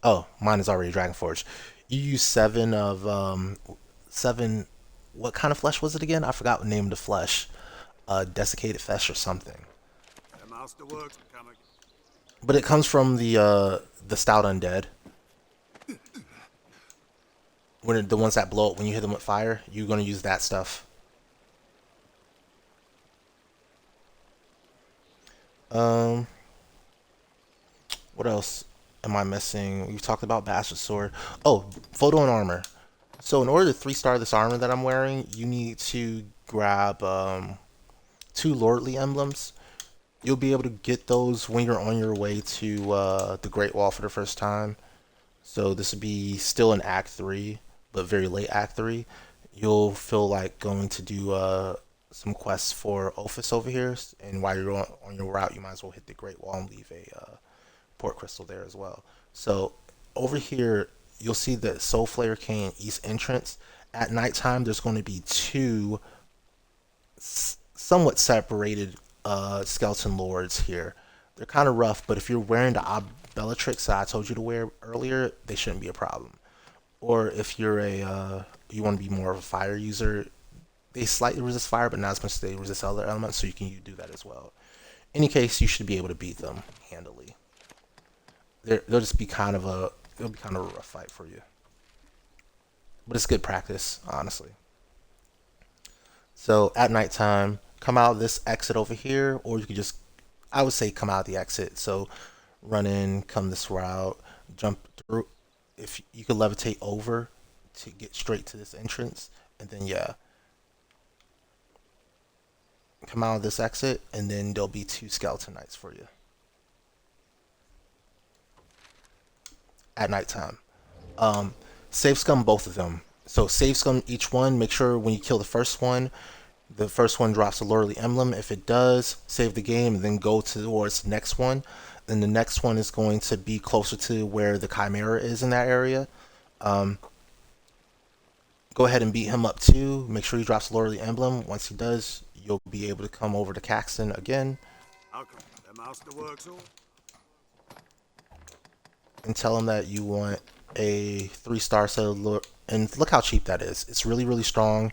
Oh, mine is already Dragon Forge. You use 7 of 7. What kind of flesh was it again? I forgot the name of the flesh. Desiccated flesh or something. But it comes from the Stout Undead. When the ones that blow up when you hit them with fire, you're gonna use that stuff. Um, what else am I missing? We've talked about Bastard Sword. Oh, photo and armor. So in order to three-star this armor that I'm wearing, you need to grab two lordly emblems. You'll be able to get those when you're on your way to the Great Wall for the first time. So this would be still in Act 3, but very late Act 3. You'll feel like going to do some quests for Ophis over here, and while you're on your route, you might as well hit the Great Wall and leave a port crystal there as well. So over here, you'll see the Soul Flayer Cane East entrance. At nighttime, there's going to be two somewhat separated skeleton lords here. They're kind of rough, but if you're wearing the Bellatrix that I told you to wear earlier, they shouldn't be a problem. Or if you're a you want to be more of a fire user, they slightly resist fire, but not as much as they resist other elements, so you can do that as well. In any case, you should be able to beat them handily. They'll just be kind of a it'll be kind of a rough fight for you, but it's good practice, honestly. So at nighttime, come out of this exit over here, or you could just, I would say, come out the exit. So run in, come this route, jump through. If you could levitate over to get straight to this entrance, and then yeah, come out of this exit, and then there'll be two skeleton knights for you at nighttime. Um, Save scum both of them. So save scum each one. Make sure when you kill the first one drops a lordly emblem. If it does, save the game and then go towards the next one. Then the next one is going to be closer to where the Chimera is in that area. Um, Go ahead and beat him up too. Make sure he drops a lordly emblem. Once he does, you'll be able to come over to Caxton again How come? The master works all? and tell him that you want a three-star set of and look how cheap that is. It's really really strong.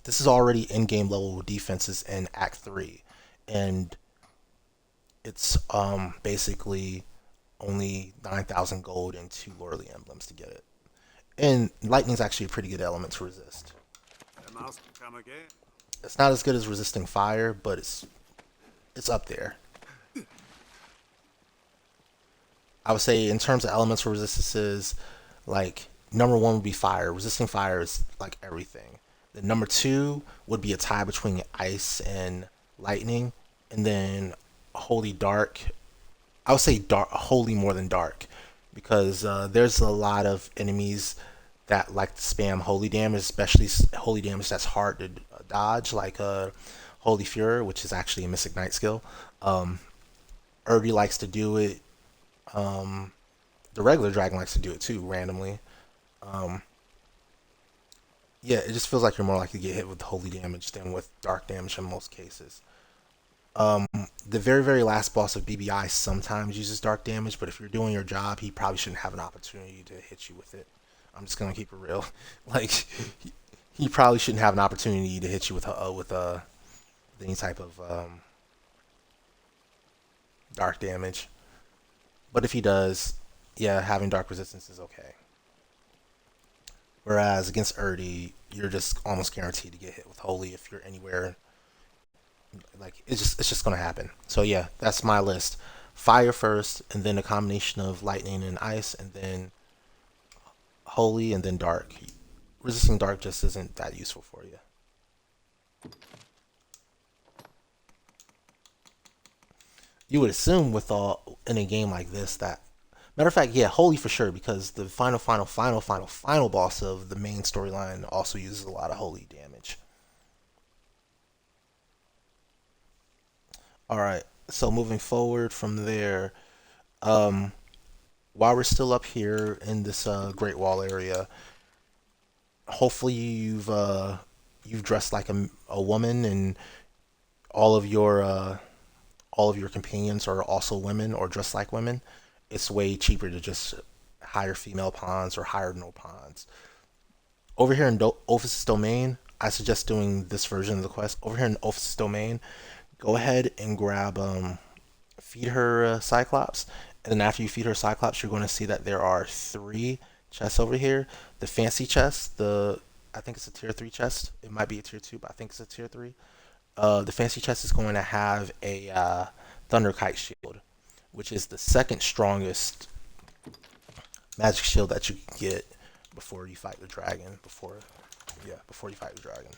This is already in-game level defenses in Act 3, and it's basically only 9,000 gold and two lordly emblems to get it. And lightning's actually a pretty good element to resist. The master come again? It's not as good as resisting fire, but it's up there. I would say in terms of elements for resistances, like number one would be fire. Resisting fire is like everything. The number two would be a tie between ice and lightning, and then holy dark. I would say dark, holy more than dark, because there's a lot of enemies that like to spam holy damage, especially holy damage that's hard to dodge, like Holy Fury, which is actually a Mystic Knight skill. Um, Erby likes to do it. Um, the regular dragon likes to do it too, randomly. Um, yeah, it just feels like you're more likely to get hit with holy damage than with dark damage in most cases. Um, the very, very last boss of BBI sometimes uses dark damage, but if you're doing your job, he probably shouldn't have an opportunity to hit you with it. I'm just gonna keep it real. Like, he probably shouldn't have an opportunity to hit you with any type of dark damage. But if he does, yeah, having dark resistance is okay. Whereas against Erdy, you're just almost guaranteed to get hit with holy if you're anywhere. Like it's just gonna happen. So yeah, that's my list. Fire first, and then a combination of lightning and ice, and then holy, and then dark. Resisting dark just isn't that useful for you. You would assume with all in a game like this that, matter of fact, yeah, holy for sure, because the final boss of the main storyline also uses a lot of holy damage. All right, so moving forward from there, um, while we're still up here in this Great Wall area, hopefully you've dressed like a woman, and all of your uh, all of your companions are also women or dressed like women. It's way cheaper to just hire female pawns or hire no pawns. Over here in Ophis Domain, I suggest doing this version of the quest. Over here in Ophis Domain, go ahead and grab feed her Cyclops, and then after you feed her Cyclops, you're going to see that there are three chests over here. The fancy chest, the I think it's a tier 3 chest. It might be a tier 2, but I think it's a tier 3. The fancy chest is going to have a Thunder Kite Shield, which is the second strongest magic shield that you can get before you fight the dragon. Before you fight the dragon.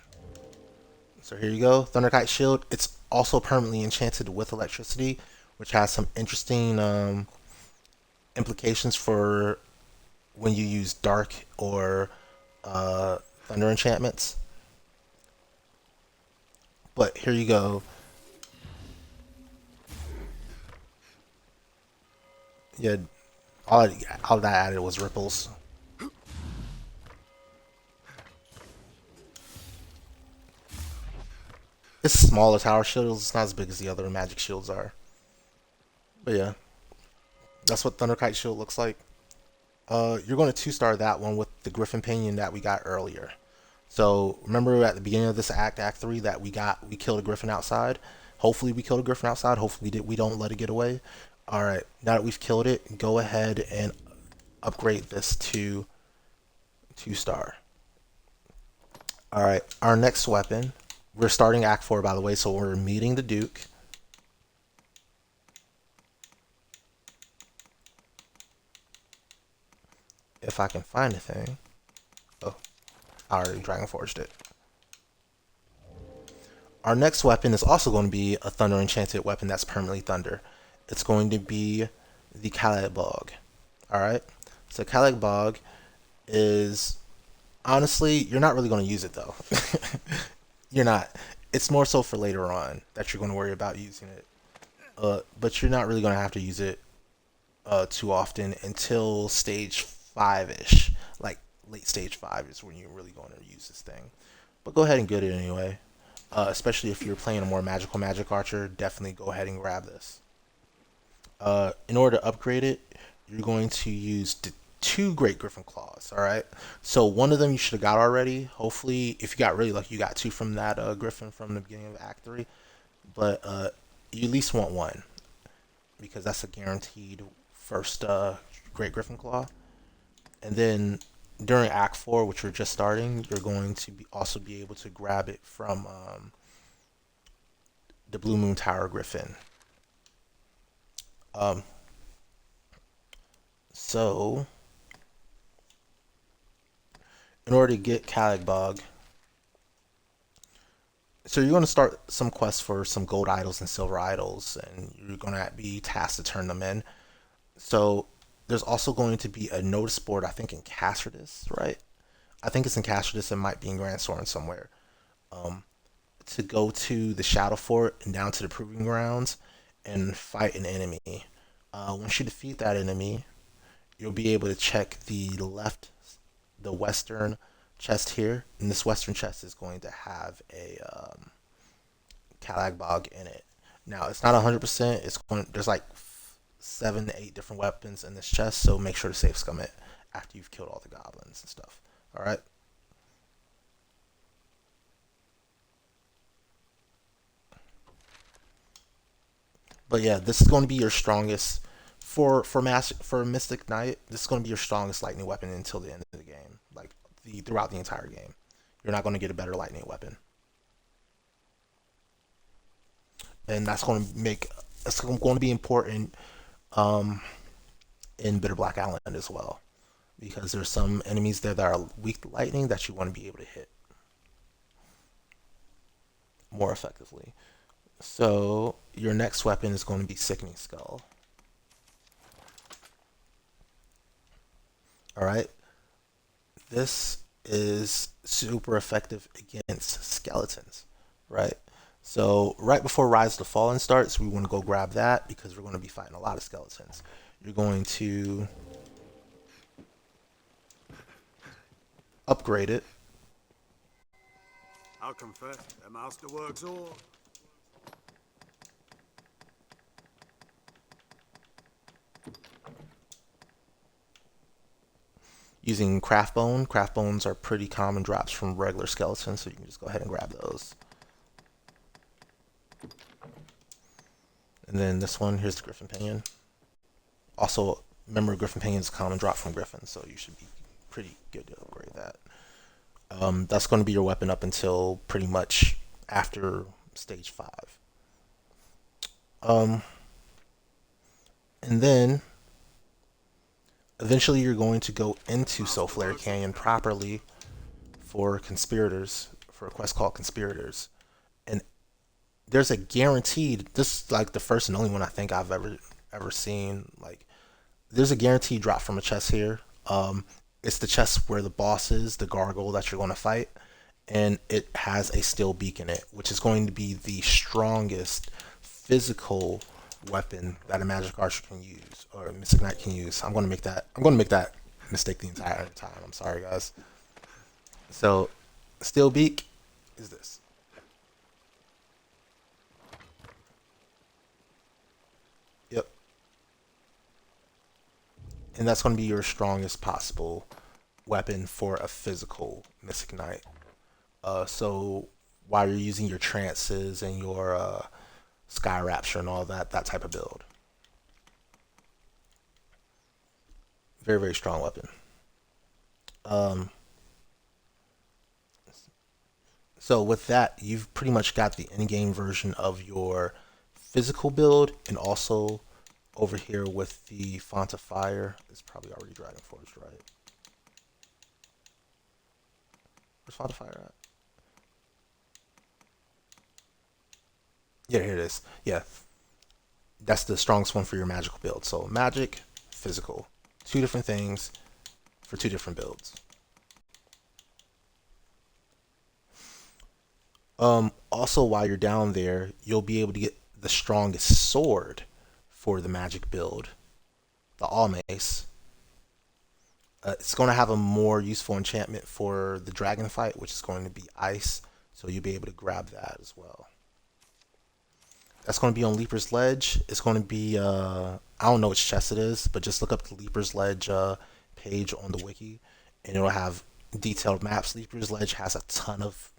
So here you go, Thunder Kite Shield. It's also permanently enchanted with electricity, which has some interesting implications for when you use dark or thunder enchantments. But here you go. Yeah, all that added was ripples. It's smaller tower shields. It's not as big as the other magic shields are. But yeah, that's what Thunder Kite Shield looks like. You're going to two-star that one with the Griffin Pinion that we got earlier. So remember at the beginning of this Act 3, that we killed a Griffin outside. Hopefully we killed a Griffin outside. Hopefully we don't let it get away. All right, now that we've killed it, go ahead and upgrade this to 2-star. All right, our next weapon. We're starting Act 4, by the way, so we're meeting the Duke. If I can find a thing. Oh, I already Dragon Forged it. Our next weapon is also going to be a thunder enchanted weapon that's permanently thunder. It's going to be the Calagbog. Alright? So Calagbog is, honestly, you're not really going to use it though. You're not. It's more so for later on that you're going to worry about using it. But you're not really going to have to use it too often until stage 5-ish. Like late stage 5 is when you're really going to use this thing. But go ahead and get it anyway. Especially if you're playing a more magic archer, definitely go ahead and grab this. In order to upgrade it, you're going to use the 2 Great Griffin Claws, alright? So one of them you should have got already. Hopefully, if you got really lucky, you got 2 from that Griffin from the beginning of Act 3. But you at least want 1, because that's a guaranteed first Great Griffin Claw. And then during Act 4, which we're just starting, you're going to also be able to grab it from the Bluemoon Tower Griffin. So, in order to get Calagbog, so you're going to start some quests for some gold idols and silver idols, and you're going to be tasked to turn them in. So, there's also going to be a notice board, I think in Cockatrice, right? I think it's in Cockatrice. It might be in Gran Soren somewhere. To go to the Shadow Fort and down to the Proving Grounds and fight an enemy. Once you defeat that enemy, you'll be able to check the western chest here, and this western chest is going to have a Calagbog in it. Now it's not 100%. There's like 7 to 8 different weapons in this chest, so make sure to save scum it after you've killed all the goblins and stuff. All right. But yeah, this is going to be your strongest for Mystic Knight. This is going to be your strongest lightning weapon until the end of the game, like throughout the entire game. You're not going to get a better lightning weapon, and it's going to be important in Bitter Black Island as well, because there's some enemies there that are weak to lightning that you want to be able to hit more effectively. So your next weapon is going to be Sickening Skull. Alright. This is super effective against skeletons, right? So right before Rise of the Fallen starts, we want to go grab that because we're going to be fighting a lot of skeletons. You're going to upgrade it. I'll confess, the master works all. Using craft bone. Craft bones are pretty common drops from regular skeletons, so you can just go ahead and grab those. And then this one, here's the Griffin Pinion. Also, remember Griffin Pinion is a common drop from Griffin, so you should be pretty good to upgrade that. That's going to be your weapon up until pretty much after stage 5. Um, and then eventually you're going to go into Soulflare Masterworks Canyon incoming. properly for conspirators, for a quest called Conspirators. And there's a guaranteed, this is like the first and only one I think I've ever seen. Like, there's a guaranteed drop from a chest here. It's the chest where the boss is, the gargoyle that you're going to fight, and it has a steel beak in it, which is going to be the strongest physical weapon that a magic archer can use or a mystic knight can use. I'm going to make that. I'm going to make that mistake the entire time. I'm sorry, guys. So, steel beak is this. Yep, and that's going to be your strongest possible weapon for a physical mystic knight. So while you're using your trances and your sky rapture and all that type of build, very strong weapon. Um, so with that, you've pretty much got the in-game version of your physical build, and also over here with the font of fire. It's probably already Dragon Forged, right? Where's font of fire at? Yeah, here it is. Yeah, that's the strongest one for your magical build. So magic, physical, two different things for two different builds. Also, while you're down there, you'll be able to get the strongest sword for the magic build, the All Mace. It's going to have a more useful enchantment for the dragon fight, which is going to be ice. So you'll be able to grab that as well. That's going to be on Leaper's Ledge. It's going to be, I don't know which chest it is, but just look up the Leaper's Ledge page on the wiki, and it'll have detailed maps. Leaper's Ledge has a ton of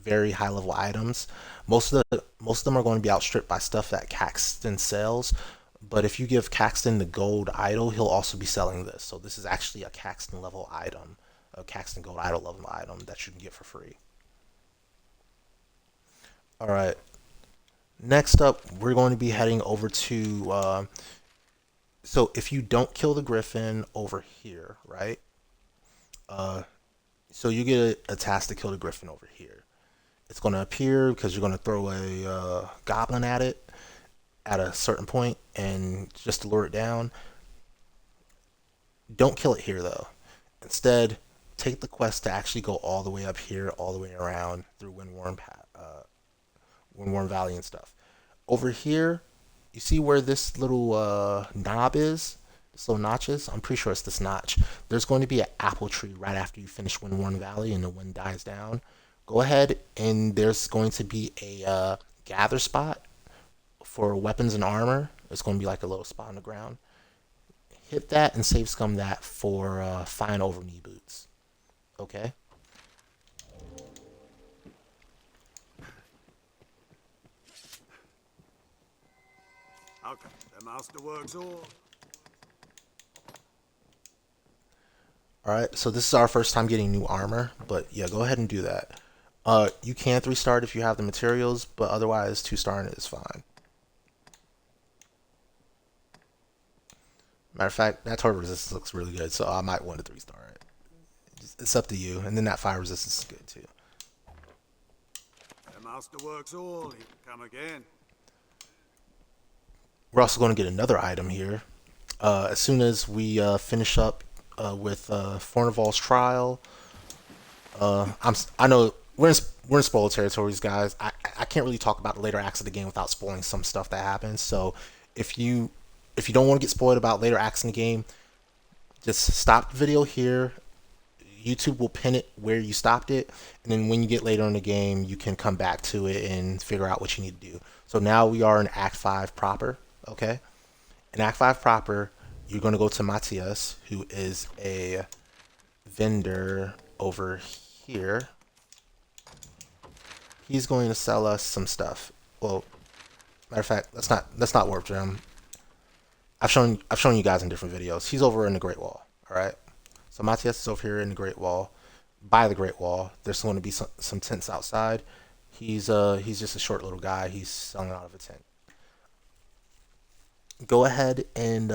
very high level items. Most of them are going to be outstripped by stuff that Caxton sells. But if you give Caxton the gold idol, he'll also be selling this. So this is actually a Caxton level item, a Caxton gold idol level item that you can get for free. All right. Next up, we're going to be heading over to. So if you don't kill the griffin over here, right? Uh, so you get a task to kill the griffin over here. It's going to appear because you're going to throw a goblin at it at a certain point and just to lure it down. Don't kill it here though. Instead, take the quest to actually go all the way up here, all the way around through Windworm Valley and stuff. Over here, you see where this little knob is? This little notch is? I'm pretty sure it's this notch. There's going to be an apple tree right after you finish Windworm Valley and the wind dies down. Go ahead and there's going to be a gather spot for weapons and armor. It's going to be like a little spot on the ground. Hit that and save scum that for fine over knee boots. Okay? Okay, the masterworks all. Alright, so this is our first time getting new armor, but yeah, go ahead and do that. You can 3-star it if you have the materials, but otherwise 2-starring it is fine. Matter of fact, that torrent resistance looks really good, so I might want to 3-star it. It's up to you, and then that fire resistance is good too. The masterworks all. You come again. We're also going to get another item here. As soon as we finish up with Fornival's trial, I know we're in spoiler territories, guys. I can't really talk about the later acts of the game without spoiling some stuff that happens. So if you don't want to get spoiled about later acts in the game, just stop the video here. YouTube will pin it where you stopped it, and then when you get later in the game, you can come back to it and figure out what you need to do. So now we are in Act 5 proper, okay? In Act 5 proper, you're going to go to Matthias, who is a vendor over here. He's going to sell us some stuff. Well, matter of fact, let's not warp gem. I've shown you guys in different videos. He's over in the Greatwall, all right? So Matthias is over here in the Greatwall, by the Greatwall. There's going to be some tents outside. He's just a short little guy. He's selling out of a tent. go ahead and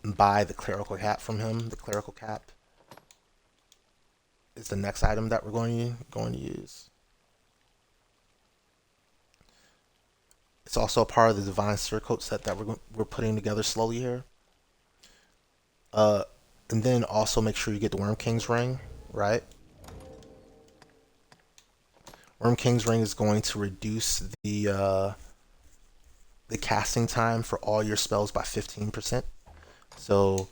buy the clerical cap from him. The clerical cap is the next item that we're going to use. It's also a part of the divine surcoat set that we're putting together slowly here. Uh, and then also make sure you get the Wyrm King's ring, right? Wyrm King's ring is going to reduce the casting time for all your spells by 15%. So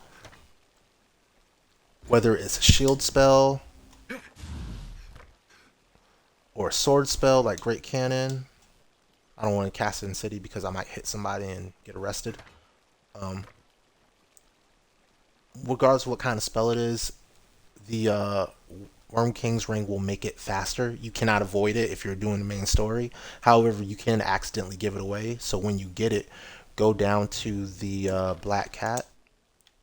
whether it's a shield spell or a sword spell like Great Cannon, I don't want to cast it in city because I might hit somebody and get arrested. Um, Regardless of what kind of spell it is, the Wyrm King's Ring will make it faster. You cannot avoid it if you're doing the main story. However, you can accidentally give it away. So when you get it, go down to the Black Cat.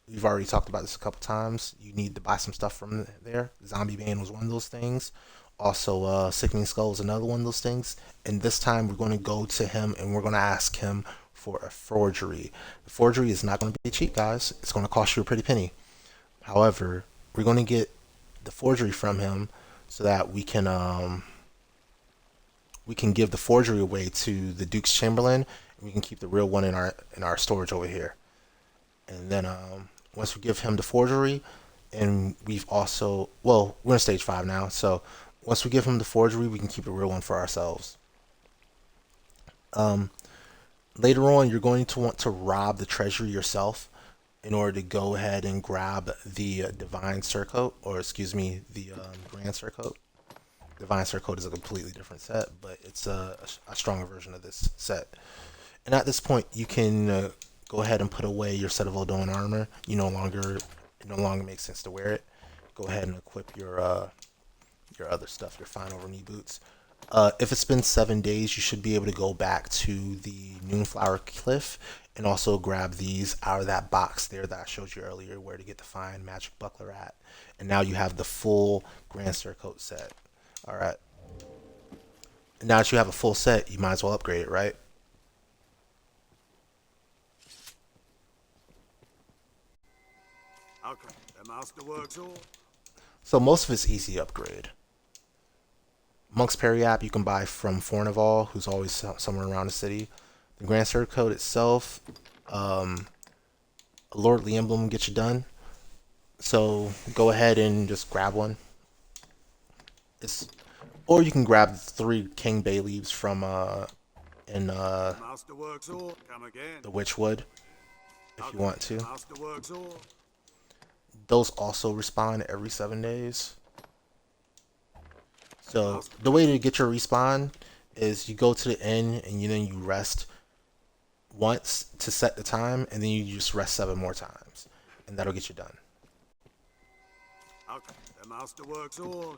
We've already talked about this a couple times. You need to buy some stuff from there. Zombie Bane was one of those things. Also, Sickening Skull is another one of those things. And this time we're going to go to him and we're going to ask him for a forgery. The forgery is not going to be cheap, guys. It's going to cost you a pretty penny. However, we're going to get the forgery from him so that we can give the forgery away to the Duke's Chamberlain, and we can keep the real one in our storage over here. And then once we give him the forgery, and we've also, well, we're in stage 5 now, so once we give him the forgery, we can keep the real one for ourselves. Later on, you're going to want to rob the treasury yourself in order to go ahead and grab the Divine Surcoat, or excuse me, the Grand Surcoat. Divine Surcoat is a completely different set, but it's a stronger version of this set. And at this point, you can go ahead and put away your set of Odoan armor. It no longer makes sense to wear it. Go ahead and equip your other stuff, your fine over knee boots. If it's been 7 days, you should be able to go back to the Noonflower Cliff and also grab these out of that box there that I showed you earlier where to get the fine magic buckler at. And now you have the full Grand Surcoat set. Alright. Now that you have a full set, you might as well upgrade it, right? How come the masterworks all? So most of it's easy to upgrade. Monk's Periap you can buy from Fornival, who's always somewhere around the city. The Grand Surcoat itself, a Lordly Emblem will get you done. So go ahead and just grab one. Or you can grab 3 King Bay leaves from in Masterworks all. Come again. the Witchwood, if you want to. Masterworks all. Those also respawn every 7 days. So the way to get your respawn is you go to the inn and then you rest once to set the time, and then you just rest 7 more times, and that'll get you done. How come the masterworks all?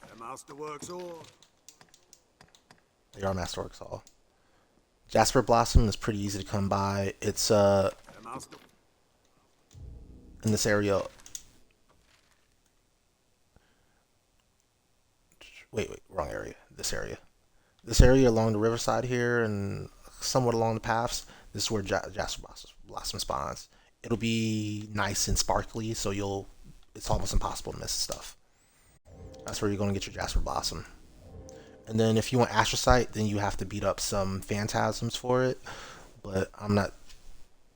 The masterworks all. They are Masterworks all. Jasper Blossom is pretty easy to come by. It's The master. in this area. Wait, wrong area. This area. This area along the riverside here and somewhat along the paths. This is where Jasper Blossom spawns. It'll be nice and sparkly, so it's almost impossible to miss stuff. That's where you're going to get your Jasper Blossom. And then if you want Astrocyte, then you have to beat up some phantasms for it. But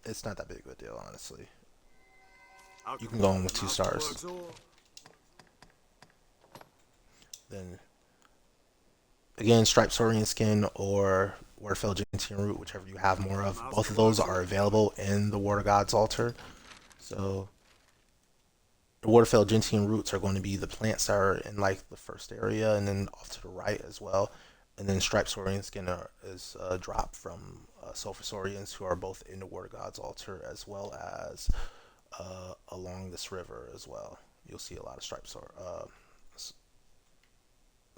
it's not that big of a deal, honestly. You can go in with 2 stars. Then, again, Striped Saurian Skin or Waterfell Gentian Root, whichever you have more of. Both of those are available in the Water God's Altar. So, the Waterfell Gentian Roots are going to be the plants that are in like the first area and then off to the right as well. And then Striped Saurian Skin is a drop from Sulfur Saurians who are both in the Water God's Altar as well as along this river as well. You'll see a lot of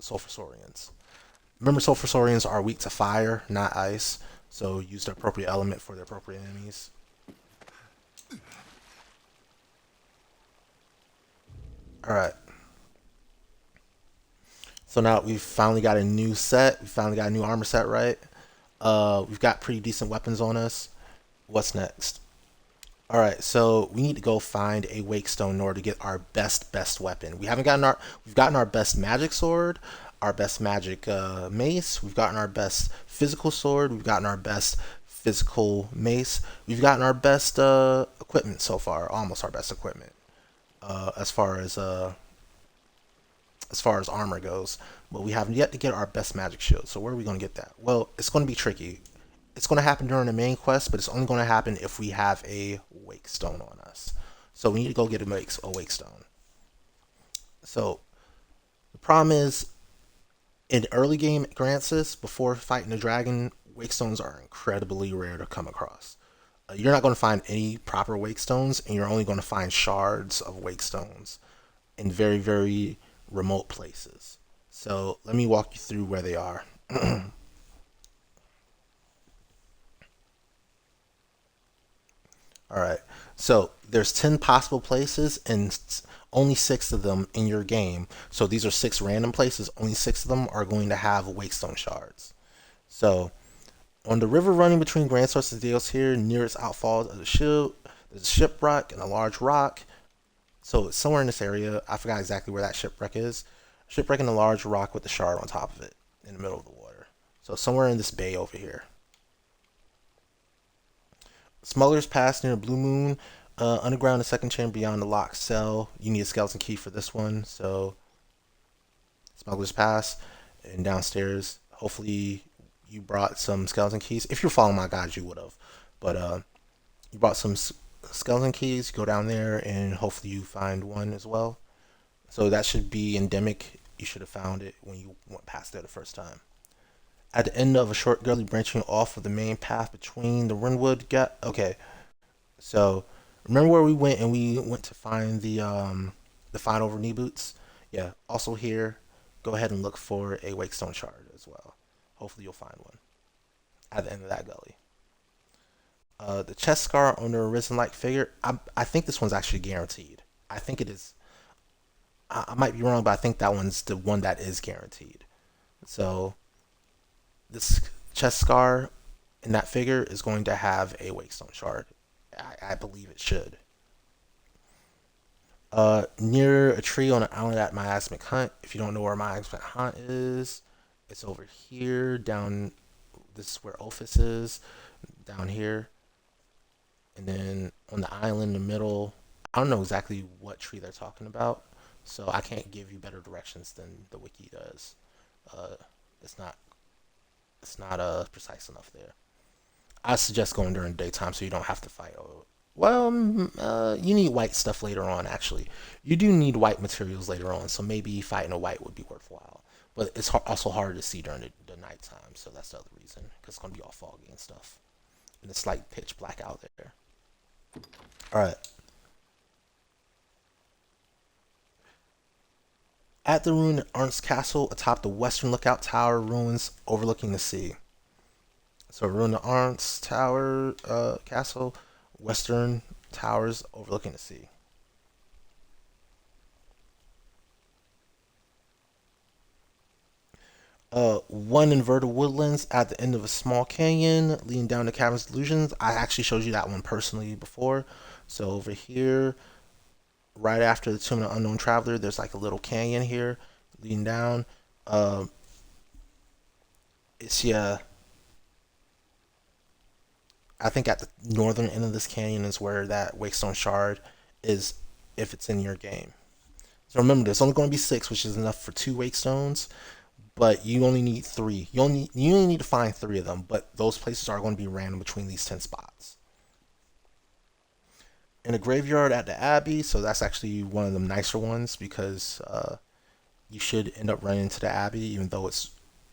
Sulfur Saurians. Remember, Sulfur Saurians are weak to fire, not ice, so use the appropriate element for the appropriate enemies. Alright. So now we've finally got a new set. We finally got a new armor set, right? We've got pretty decent weapons on us. What's next? All right, so we need to go find a wake stone in order to get our best weapon. We've gotten our best magic sword, our best magic mace. We've gotten our best physical sword. We've gotten our best physical mace. We've gotten our best equipment so far, almost our best equipment as far as armor goes. But we have yet to get our best magic shield. So where are we going to get that? Well, it's going to be tricky. It's going to happen during the main quest, but it's only going to happen if we have a wake stone on us. So we need to go get a wake stone. So the problem is, in early game Grancis, before fighting the dragon, wake stones are incredibly rare to come across. You're not going to find any proper wake stones, and you're only going to find shards of wake stones in very, very remote places. So let me walk you through where they are. All right. So there's 10 possible places and only 6 of them in your game. So these are 6 random places. Only 6 of them are going to have wakestone shards. So on the river running between Gran Soren and Deos here, near its outfalls of the shield, there's a shipwreck and a large rock. So it's somewhere in this area. I forgot exactly where that shipwreck is. Shipwreck and a large rock with a shard on top of it in the middle of the water. So somewhere in this bay over here. Smuggler's Pass near Bluemoon. Underground, the second chamber beyond the locked cell. You need a skeleton key for this one. So, Smuggler's Pass. And downstairs, hopefully you brought some skeleton keys. If you're following my guides, you would have. But you brought some skeleton keys. Go down there and hopefully you find one as well. So that should be endemic. You should have found it when you went past there the first time. At the end of a short gully branching off of the main path between the Wyrmwood gap. Okay, so remember where we went and we went to find the fight over knee boots? Yeah. Also here, go ahead and look for a wakestone shard as well. Hopefully you'll find one at the end of that gully. The chest scar on the arisen like figure. I think this one's actually guaranteed. I think it is. I might be wrong, but I think that one's the one that is guaranteed. So this chest scar in that figure is going to have a wakestone shard. I believe it should. Near a tree on an island at Magian Crutch. If you don't know where Magian Crutch is, it's over here. Down. This is where Ophis is. Down here. And then on the island in the middle, I don't know exactly what tree they're talking about, so I can't give you better directions than the wiki does. It's not precise enough there. I suggest going during daytime so you don't have to fight. Well, you need white stuff later on. Actually, you do need white materials later on, so maybe fighting a white would be worthwhile. But it's also harder to see during the nighttime, so that's the other reason, because it's gonna be all foggy and stuff, and it's like pitch black out there. All right. At the ruined Arnt's Castle, atop the western lookout tower ruins overlooking the sea. So ruined Arnt's Tower Castle, western towers overlooking the sea. One inverted woodlands at the end of a small canyon leading down to Cavern's Delusions. I actually showed you that one personally before. So over here, right after the Tomb of the Unknown Traveler, there's like a little canyon here leading down. It's I think at the northern end of this canyon is where that Wakestone Shard is, if it's in your game. So remember, there's only going to be 6, which is enough for 2 Wakestones, but you only need 3. You only need to find 3 of them, but those places are going to be random between these 10 spots. In a graveyard at the Abbey, so that's actually one of the nicer ones because you should end up running into the Abbey, even though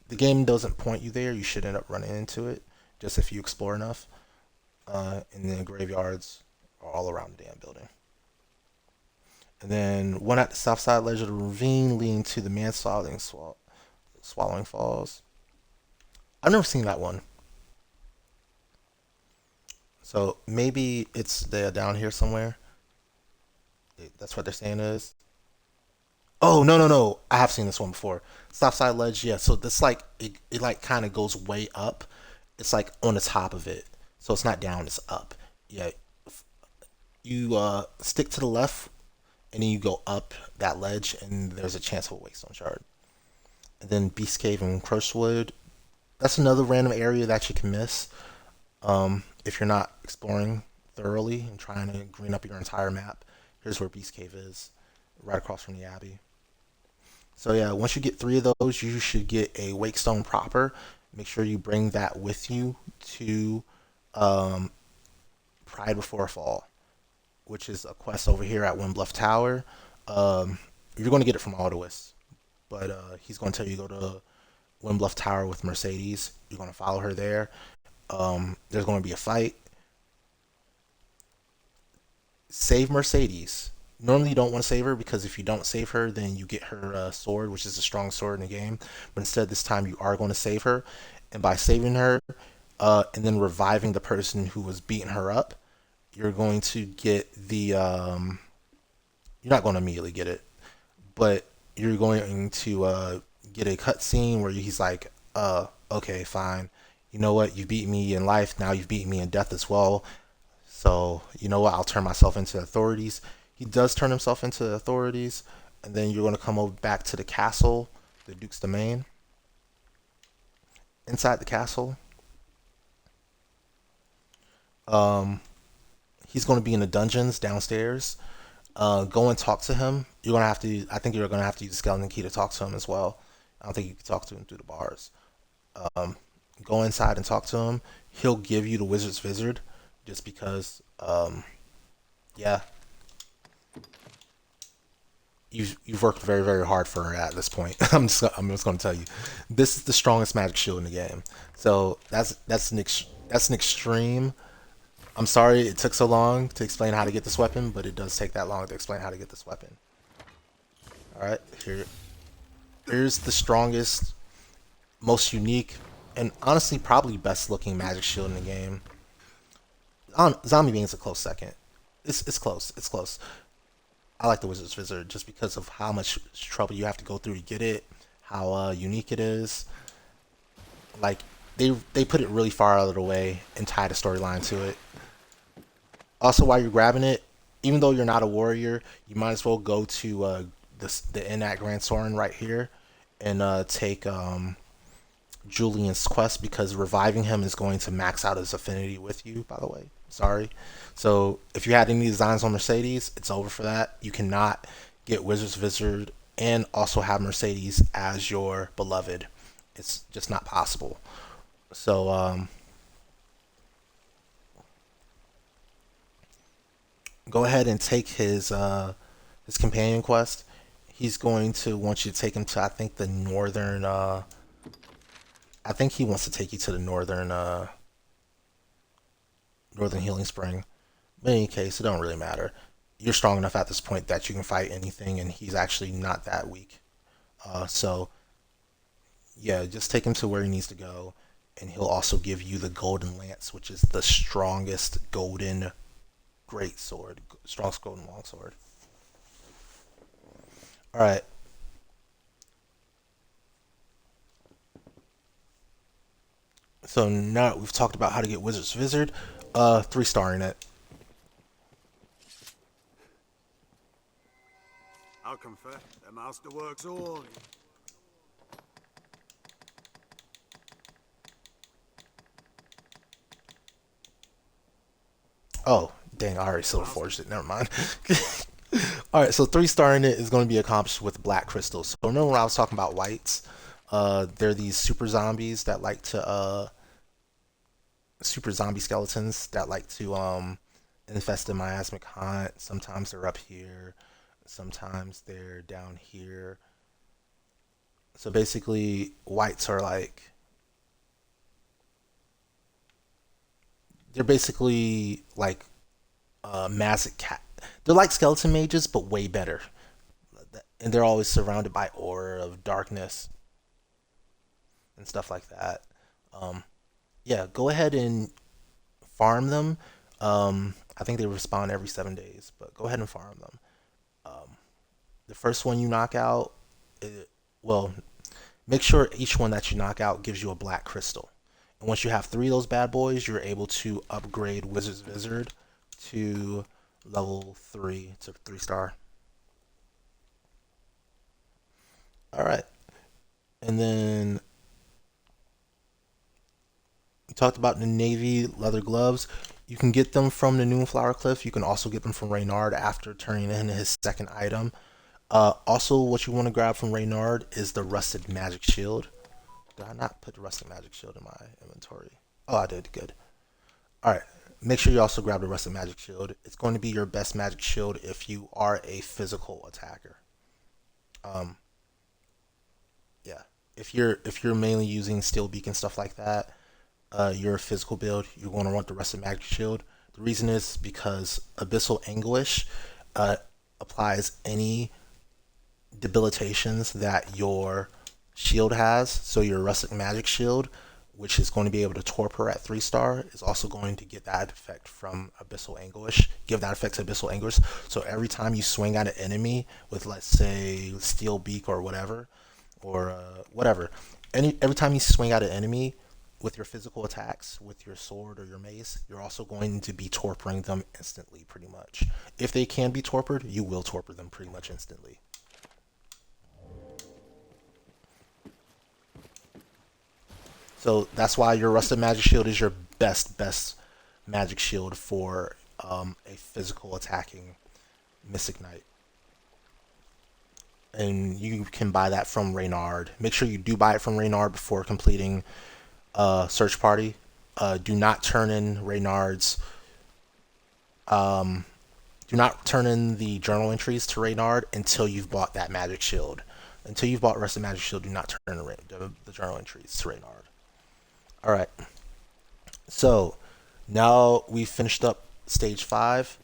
the game doesn't point you there. You should end up running into it just if you explore enough. And then graveyards are all around the damn building. And then one at the south side ledge of the ravine leading to the Swallowing Falls. I've never seen that one. So maybe it's down here somewhere. That's what they're saying is. Oh no no no! I have seen this one before. Stop side ledge. Yeah. So this like it like kind of goes way up. It's like on the top of it. So it's not down. It's up. Yeah. You stick to the left, and then you go up that ledge, and there's a chance of a Wakestone shard. And then Beast Cave and Crushwood. That's another random area that you can miss if you're not exploring thoroughly and trying to green up your entire map. Here's where Beast Cave is, right across from the Abbey. So yeah, once you get three of those, you should get a Wakestone proper. Make sure you bring that with you to um, Pride Before a Fall, which is a quest over here at Windbluff Tower. You're going to get it from Aldous, but he's going to tell you to go to Windbluff Tower with Mercedes. You're going to follow her there. There's going to be a fight. Save Mercedes. Normally, you don't want to save her because if you don't save her, then you get her sword, which is the strongest sword in the game. But instead, this time you are going to save her, and by saving her and then reviving the person who was beating her up, you're going to get the. You're not going to immediately get it, but you're going to get a cutscene where he's like, okay, fine. You know what? You beat me in life. Now you've beaten me in death as well. So, you know what? I'll turn myself into authorities. He does turn himself into authorities. And then you're going to come over back to the castle, the Duke's Domain. Inside the castle, um, he's going to be in the dungeons downstairs. Go and talk to him. You're going to have to, I think you're going to have to use the skeleton key to talk to him as well. I don't think you can talk to him through the bars. Um, Go inside and talk to him. He'll give you the Wizard's Wizard just because, yeah, you've worked very very hard for her at this point. I'm just going to tell you, this is the strongest magic shield in the game. So that's an extreme. I'm sorry it took so long to explain how to get this weapon, but it does take that long to explain how to get this weapon. All right, here's the strongest, most unique, and honestly probably best looking magic shield in the game. Zombie Being's a close second. It's close. It's close. I like the Wizard's Wizard just because of how much trouble you have to go through to get it, how unique it is. Like they put it really far out of the way and tied a storyline to it. Also, while you're grabbing it, even though you're not a warrior, you might as well go to the inn at Gran Soren right here and take Julian's quest because reviving him is going to max out his affinity with you, by the way. Sorry. So if you had any designs on Mercedes, it's over for that. You cannot get Wizard's Wizard and also have Mercedes as your beloved. It's just not possible. So go ahead and take his companion quest. He's going to want you to take him to, I think, the northern I think he wants to take you to the northern healing spring. But in any case, it don't really matter. You're strong enough at this point that you can fight anything, and he's actually not that weak. So yeah, just take him to where he needs to go, and he'll also give you the golden lance, which is the strongest golden great sword, strongest golden longsword. All right. So now that we've talked about how to get Wizard's Wizard, 3-starring it. I'll confess, the masterwork's all. Oh, dang, I already silver forged it. Never mind. All right, so 3-starring it is going to be accomplished with black crystals. So remember when I was talking about whites? They're these super zombies that like to super zombie skeletons that like to infest the miasmic haunt. Sometimes they're up here, sometimes they're down here. So basically, whites are like they're basically like magic cat. They're like skeleton mages, but way better. And they're always surrounded by aura of darkness and stuff like that. Um, yeah, go ahead and farm them. I think they respawn every 7 days, but go ahead and farm them. Um, The first one you knock out, well, make sure each one that you knock out gives you a black crystal. And once you have 3 of those bad boys, you're able to upgrade Wizard's Wizard to level 3 to 3-star. Alright. And then we talked about the navy leather gloves. You can get them from the Noonflower Cliff. You can also get them from Reynard after turning in his second item. Also, what you want to grab from Reynard is the Rusted Magic Shield. Did I not put the Rusted Magic Shield in my inventory? Oh, I did. Good. Alright. Make sure you also grab the Rusted Magic Shield. It's going to be your best magic shield if you are a physical attacker. Yeah. If you're mainly using Steel Beak and stuff like that, your physical build, you're going to want the Rusted Magic Shield. The reason is because Abyssal Anguish applies any debilitations that your shield has. So your Rustic Magic Shield, which is going to be able to torpor at 3-star, is also going to get that effect from Abyssal Anguish. Give that effect to Abyssal Anguish. So every time you swing at an enemy with, let's say, Steel Beak or whatever, every time you swing at an enemy with your physical attacks, with your sword or your mace, you're also going to be torporing them instantly, pretty much. If they can be torpored, you will torpor them pretty much instantly. So that's why your Rusted Magic Shield is your best magic shield for a physical attacking Mystic Knight. And you can buy that from Reynard. Make sure you do buy it from Reynard before completing Search Party. Do not turn in Reynard's. Do not turn in the journal entries to Reynard until you've bought that Magic Shield. Until you've bought Rusted Magic Shield, do not turn in the journal entries to Reynard. Alright, so now we've finished up stage 5.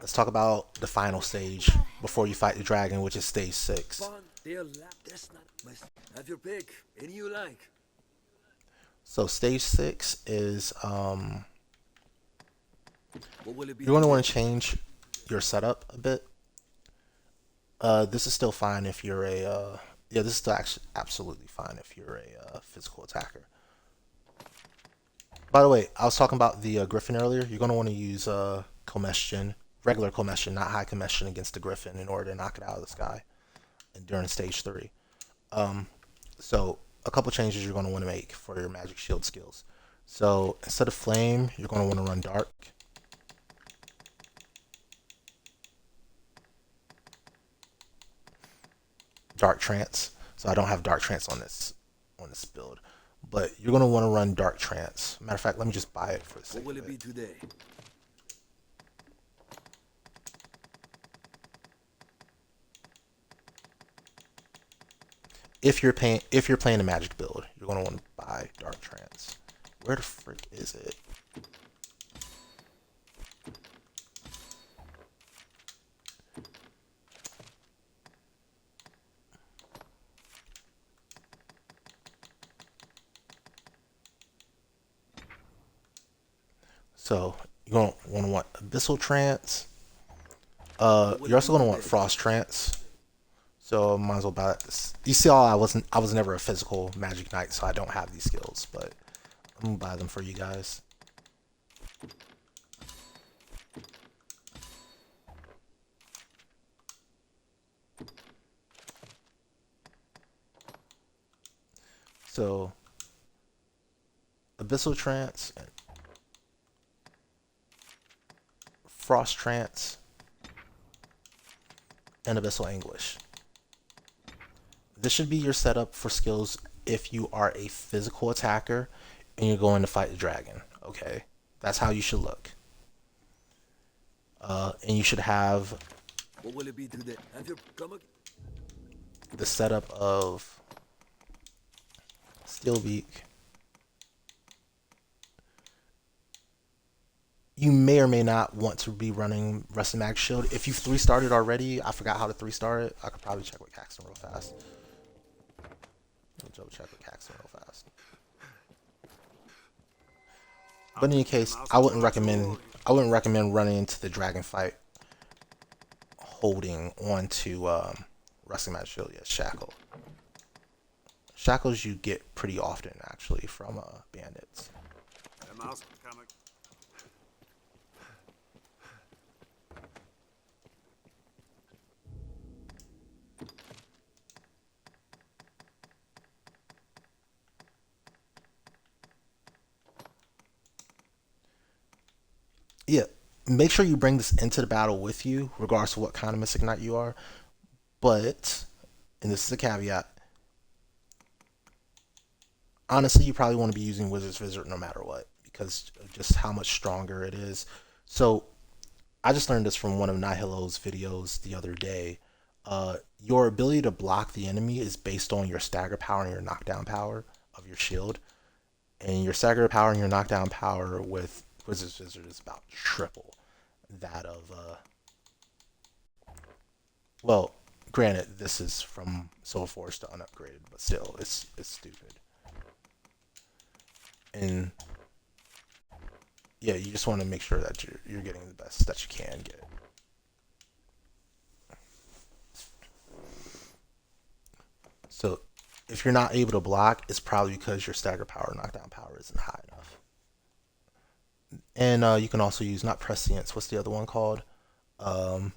Let's talk about the final stage before you fight the dragon, which is stage 6. Have your pick. Any you like. So stage 6 is What will it be? you're going to want to change your setup a bit. This is still fine if you're a this is still actually absolutely fine if you're a physical attacker. By the way, I was talking about the Griffin earlier. You're going to want to use Combustion, regular Combustion, not High Combustion against the Griffin in order to knock it out of the sky and during stage 3. So a couple changes you're going to want to make for your magic shield skills. So instead of Flame, you're going to want to run Dark. Dark Trance. So I don't have Dark Trance on this build, but you're gonna want to run Dark Trance. Matter of fact, let me just buy it for the sake What will of it be today? If you're playing a magic build, you're gonna want to buy Dark Trance. Where the frick is it? So you're gonna want Abyssal Trance. You're also gonna want Frost Trance. So might as well buy this. You see, I was never a physical Magic Knight, so I don't have these skills, but I'm gonna buy them for you guys. So Abyssal Trance, Frost Trance, and Abyssal Anguish. This should be your setup for skills if you are a physical attacker and you're going to fight the dragon. Okay, that's how you should look. And you should have What will it be today? Have your the setup of Steelbeak. You may or may not want to be running Rusted Magic Shield. If you've 3-starred already, I forgot how to 3-star it. I could probably check with Caxton real fast. Double check with Caxton real fast. But in any case, I wouldn't recommend running into the dragon fight holding onto Wrestling Magic Shield. Yeah, Shackle. Shackles you get pretty often actually from bandits. The master coming. Yeah, make sure you bring this into the battle with you, regardless of what kind of Mystic Knight you are. But, and this is a caveat, honestly, you probably want to be using Wizard's Visit no matter what, because of just how much stronger it is. So, I just learned this from one of Nihilo's videos the other day. Your ability to block the enemy is based on your stagger power and your knockdown power of your shield. And your stagger power and your knockdown power with Wizard's Visit is about triple that of well, granted, this is from Soul Force to unupgraded, but still, it's stupid. And yeah, you just want to make sure that you're getting the best that you can get. So if you're not able to block, it's probably because your stagger power knockdown power isn't high enough. And you can also use not prescience. What's the other one called? Um,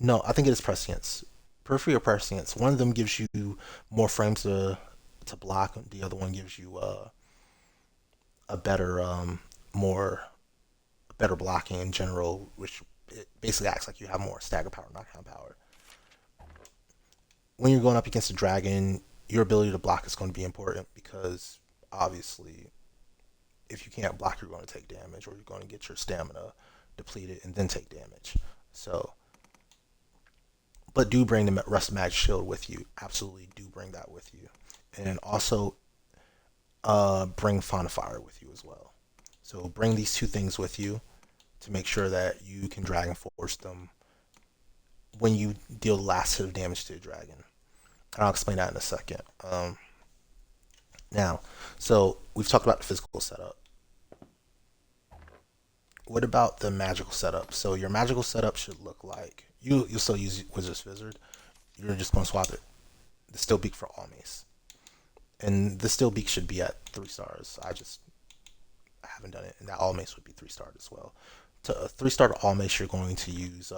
no, I think it is prescience. Periphery or prescience. One of them gives you more frames to block. The other one gives you a better more better blocking in general, which it basically acts like you have more stagger power, knockdown power. When you're going up against a dragon, your ability to block is going to be important because obviously, if you can't block, you're going to take damage, or you're going to get your stamina depleted and then take damage. So, but do bring the Rust Magic Shield with you. Absolutely, do bring that with you, and also bring Fauna Fire with you as well. So bring these two things with you to make sure that you can Dragon Force them when you deal the last hit of damage to the dragon. And I'll explain that in a second. Now, so we've talked about the physical setup. What about the magical setup? So your magical setup should look like you'll still use Wizard's Wizard. You're just going to swap it. The Steel Beak for all mace, and the Steel Beak should be at 3 stars. I haven't done it, and that all mace would be 3 star as well. To 3 star to all mace, you're going to use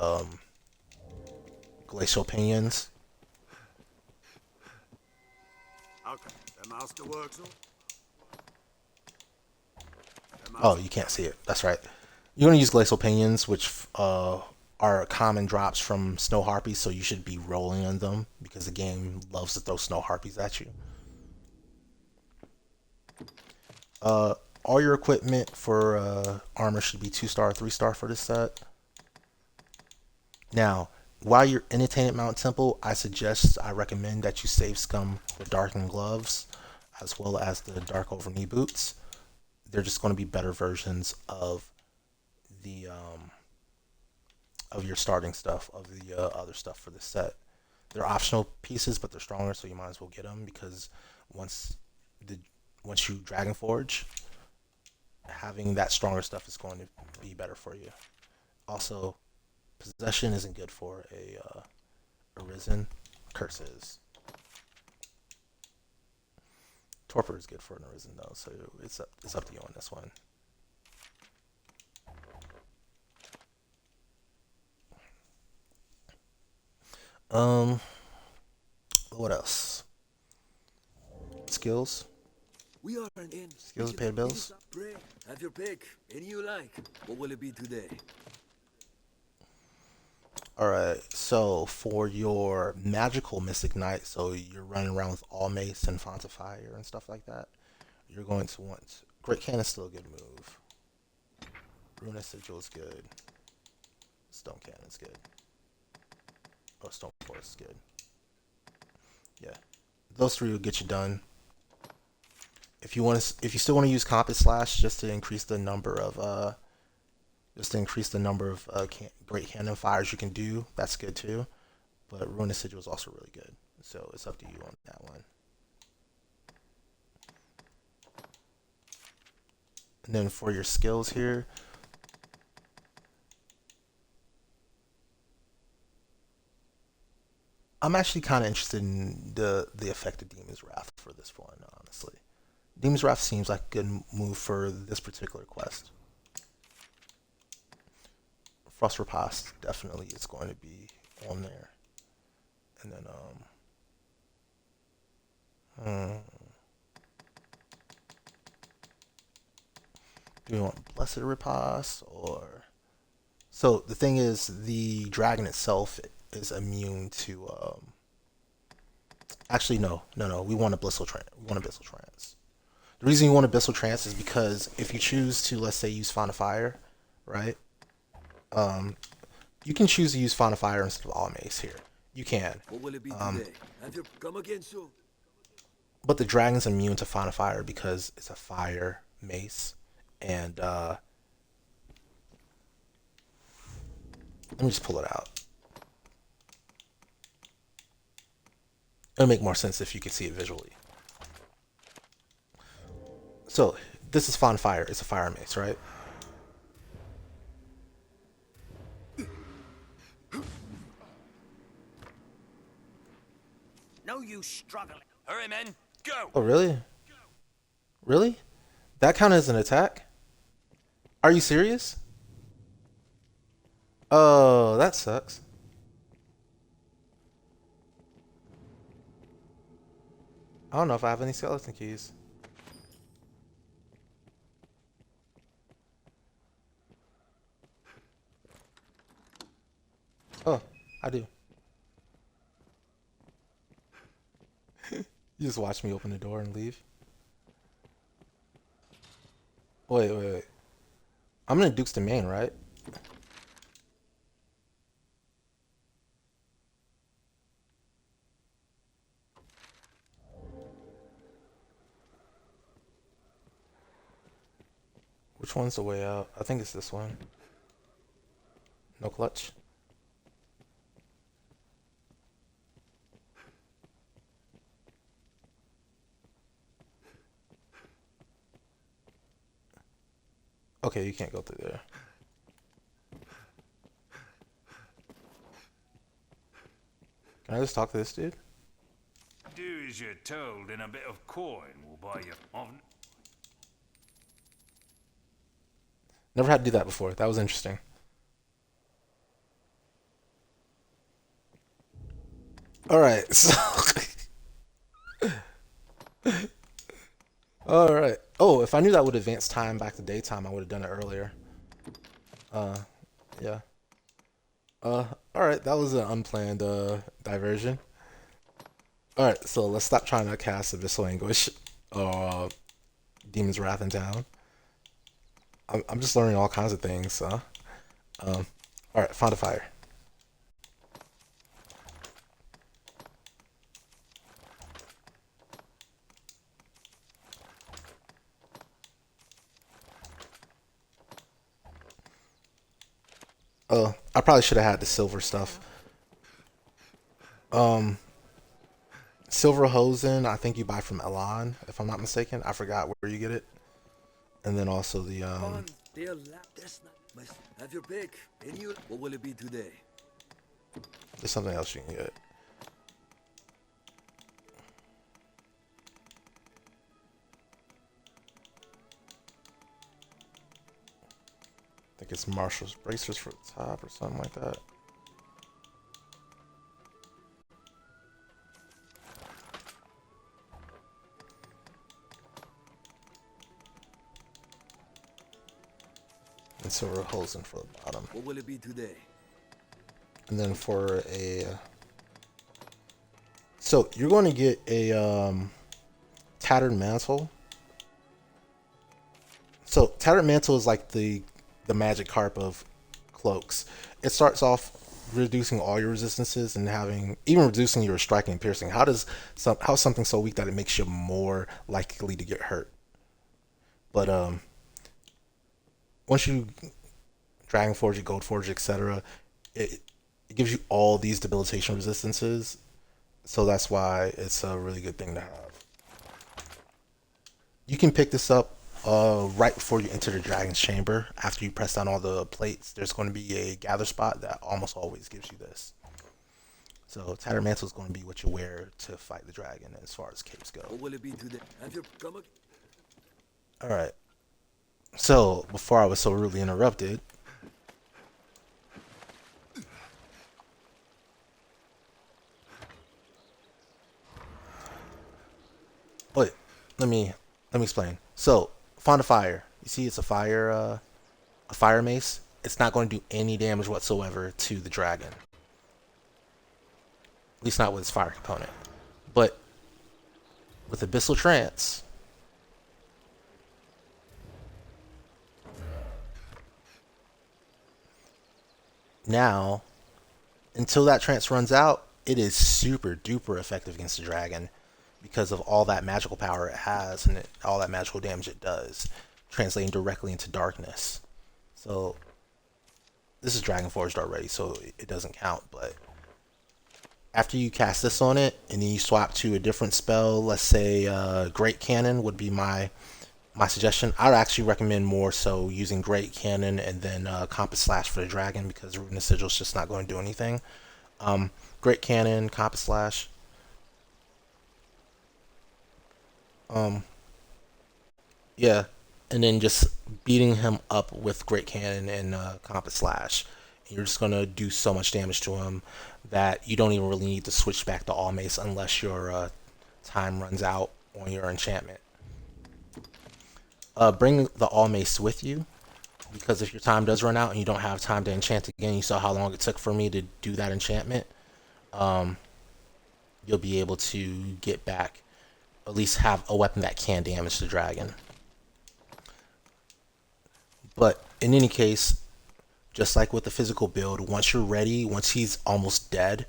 Glacial Pinions. Okay, the master works on. Oh, you can't see it. That's right. You're going to use Glacial Pinions, which are common drops from Snow Harpies, so you should be rolling on them because the game loves to throw Snow Harpies at you. All your equipment for armor should be 2 star, 3 star for this set. Now, while you're in the Tainted Mountain Temple, I recommend that you save scum the Darkened Gloves as well as the Dark Over Knee Boots. They're just going to be better versions the of your starting stuff, of the other stuff for the set. They're optional pieces, but they're stronger, so you might as well get them because once the once you Dragon Forge, having that stronger stuff is going to be better for you. Also, possession isn't good for a Arisen. Curses. Torpor is good for an Arisen though, so it's up to you on this one. Um, what else? Skills. We are an inn. Skills pay the bills. Pray, have your pick. Any you like. What will it be today? Alright, so for your magical Mystic Knight, so you're running around with all mace and font of fire and stuff like that, you're going to want Great Cannon is still a good move. Runic Sigil is good. Stone Cannon is good. Oh, Stone Force is good. Yeah, those three will get you done. If you still want to use Compass Slash just to increase the number of great cannon fires you can do, that's good too. But Runic Sigil is also really good, so it's up to you on that one. And then for your skills here, I'm actually kind of interested in the effect of Demon's Wrath for this one, honestly. Demon's Wrath seems like a good move for this particular quest. Frost Repast definitely is going to be on there. And then, do we want Blessed Repast or... So the thing is, the dragon itself is immune to, actually, no. We want Abyssal Trance. We want Abyssal Trance. The reason you want Abyssal Trance is because if you choose to, let's say, use Fauna Fire, right? You can choose to use Fauna Fire instead of All Mace here. You can. What will it be today? Have you come again soon? But the dragon's immune to Fauna Fire because it's a fire mace. And, let me just pull it out. It'll make more sense if you can see it visually. So, this is Fauna Fire. It's a fire mace, right? No use struggling. Hurry, men. Go! Oh, really? Really? That counted as an attack? Are you serious? Oh, that sucks. I don't know if I have any skeleton keys. Oh, I do. You just watch me open the door and leave. Wait. I'm in Duke's domain, right? Which one's the way out? I think it's this one. No clutch. Okay, you can't go through there. Can I just talk to this dude? Do as you're told, and a bit of coin will buy you on. Never had to do that before. That was interesting. Alright, so... Alright. Oh, if I knew that would advance time back to daytime, I would have done it earlier. Yeah. Alright, that was an unplanned, diversion. Alright, so let's stop trying to cast Abyssal Anguish. Demon's Wrath in town. I'm just learning all kinds of things, so... Alright, Font of Fire. Oh, I probably should have had the silver stuff. Silver Hosen, I think you buy from Elan, if I'm not mistaken. I forgot where you get it. And then also the Have your pick. What will it be today? there's something else you can get. I think it's Marshall's bracers for the top or something like that. And silver holes in for the bottom. What will it be today? And then for a... So, you're going to get a Tattered Mantle. So, Tattered Mantle is like the magic carp of cloaks. It starts off reducing all your resistances and even reducing your striking and piercing. How's something so weak that it makes you more likely to get hurt? But once you Dragon Forge, Gold Forge, etc., it gives you all these debilitation resistances. So that's why it's a really good thing to have. You can pick this up right before you enter the Dragon's Chamber. After you press down all the plates, there's going to be a gather spot that almost always gives you this. So Tattered Mantle is going to be what you wear to fight the dragon as far as capes go. What will it be today? Have you come? Alright. So, before I was so rudely interrupted, wait, let me explain. So, Fond of Fire. You see, it's a fire mace. It's not going to do any damage whatsoever to the dragon. At least not with its fire component. But with Abyssal Trance, now, until that trance runs out, it is super duper effective against the dragon because of all that magical power it has and all that magical damage it does, translating directly into darkness. So this is Dragon Forged already, so it doesn't count. But after you cast this on it and then you swap to a different spell, let's say Great Cannon would be my suggestion. I would actually recommend more so using Great Cannon and then Compass Slash for the dragon, because Root and Sigil is just not going to do anything. Great Cannon, Compass Slash. Yeah, and then just beating him up with Great Cannon and Compass Slash. You're just gonna do so much damage to him that you don't even really need to switch back to All Mace unless your time runs out on your enchantment. Bring the All Mace with you, because if your time does run out and you don't have time to enchant again, you saw how long it took for me to do that enchantment, you'll be able to get back, at least have a weapon that can damage the dragon. But in any case, just like with the physical build, once you're ready, once he's almost dead,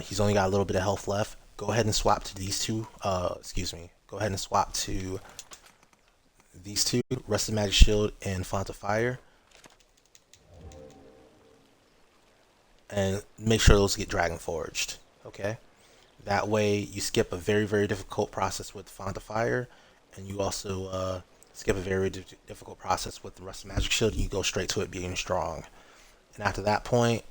he's only got a little bit of health left, go ahead and swap to these two, go ahead and swap to these two, Rusted Magic Shield and Font of Fire, and make sure those get Dragon Forged, okay? That way you skip a very, very difficult process with Font of Fire, and you also skip a very difficult process with the Rusted Magic Shield, and you go straight to it being strong. And after that point,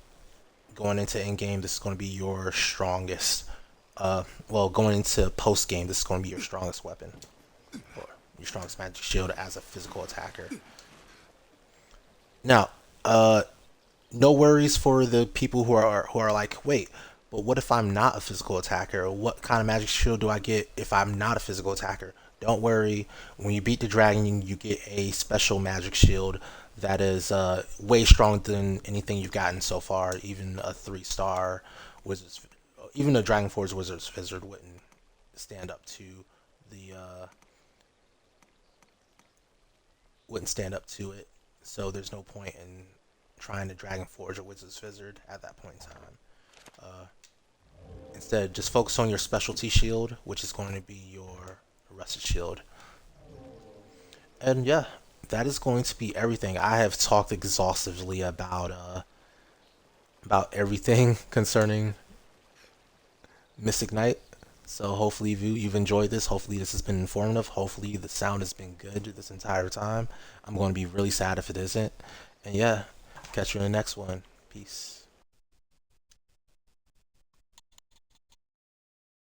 going into endgame, this is going to be your strongest, going into post-game, this is going to be your strongest weapon, or your strongest magic shield as a physical attacker. Now, no worries for the people who are like, wait, but what if I'm not a physical attacker? What kind of magic shield do I get if I'm not a physical attacker? Don't worry. When you beat the dragon, you get a special magic shield that is way stronger than anything you've gotten so far. Even a 3-star wizard's, even a Dragon Forge Wizard's Wizard wouldn't stand up to the it. So there's no point in trying to Dragon Forge a Wizard's Wizard at that point in time. Instead, just focus on your specialty shield, which is going to be your Rusted Shield. And yeah, that is going to be everything. I have talked exhaustively about everything concerning Mystic Knight. So hopefully you've enjoyed this. Hopefully this has been informative. Hopefully the sound has been good this entire time. I'm going to be really sad if it isn't. And yeah, catch you in the next one. Peace.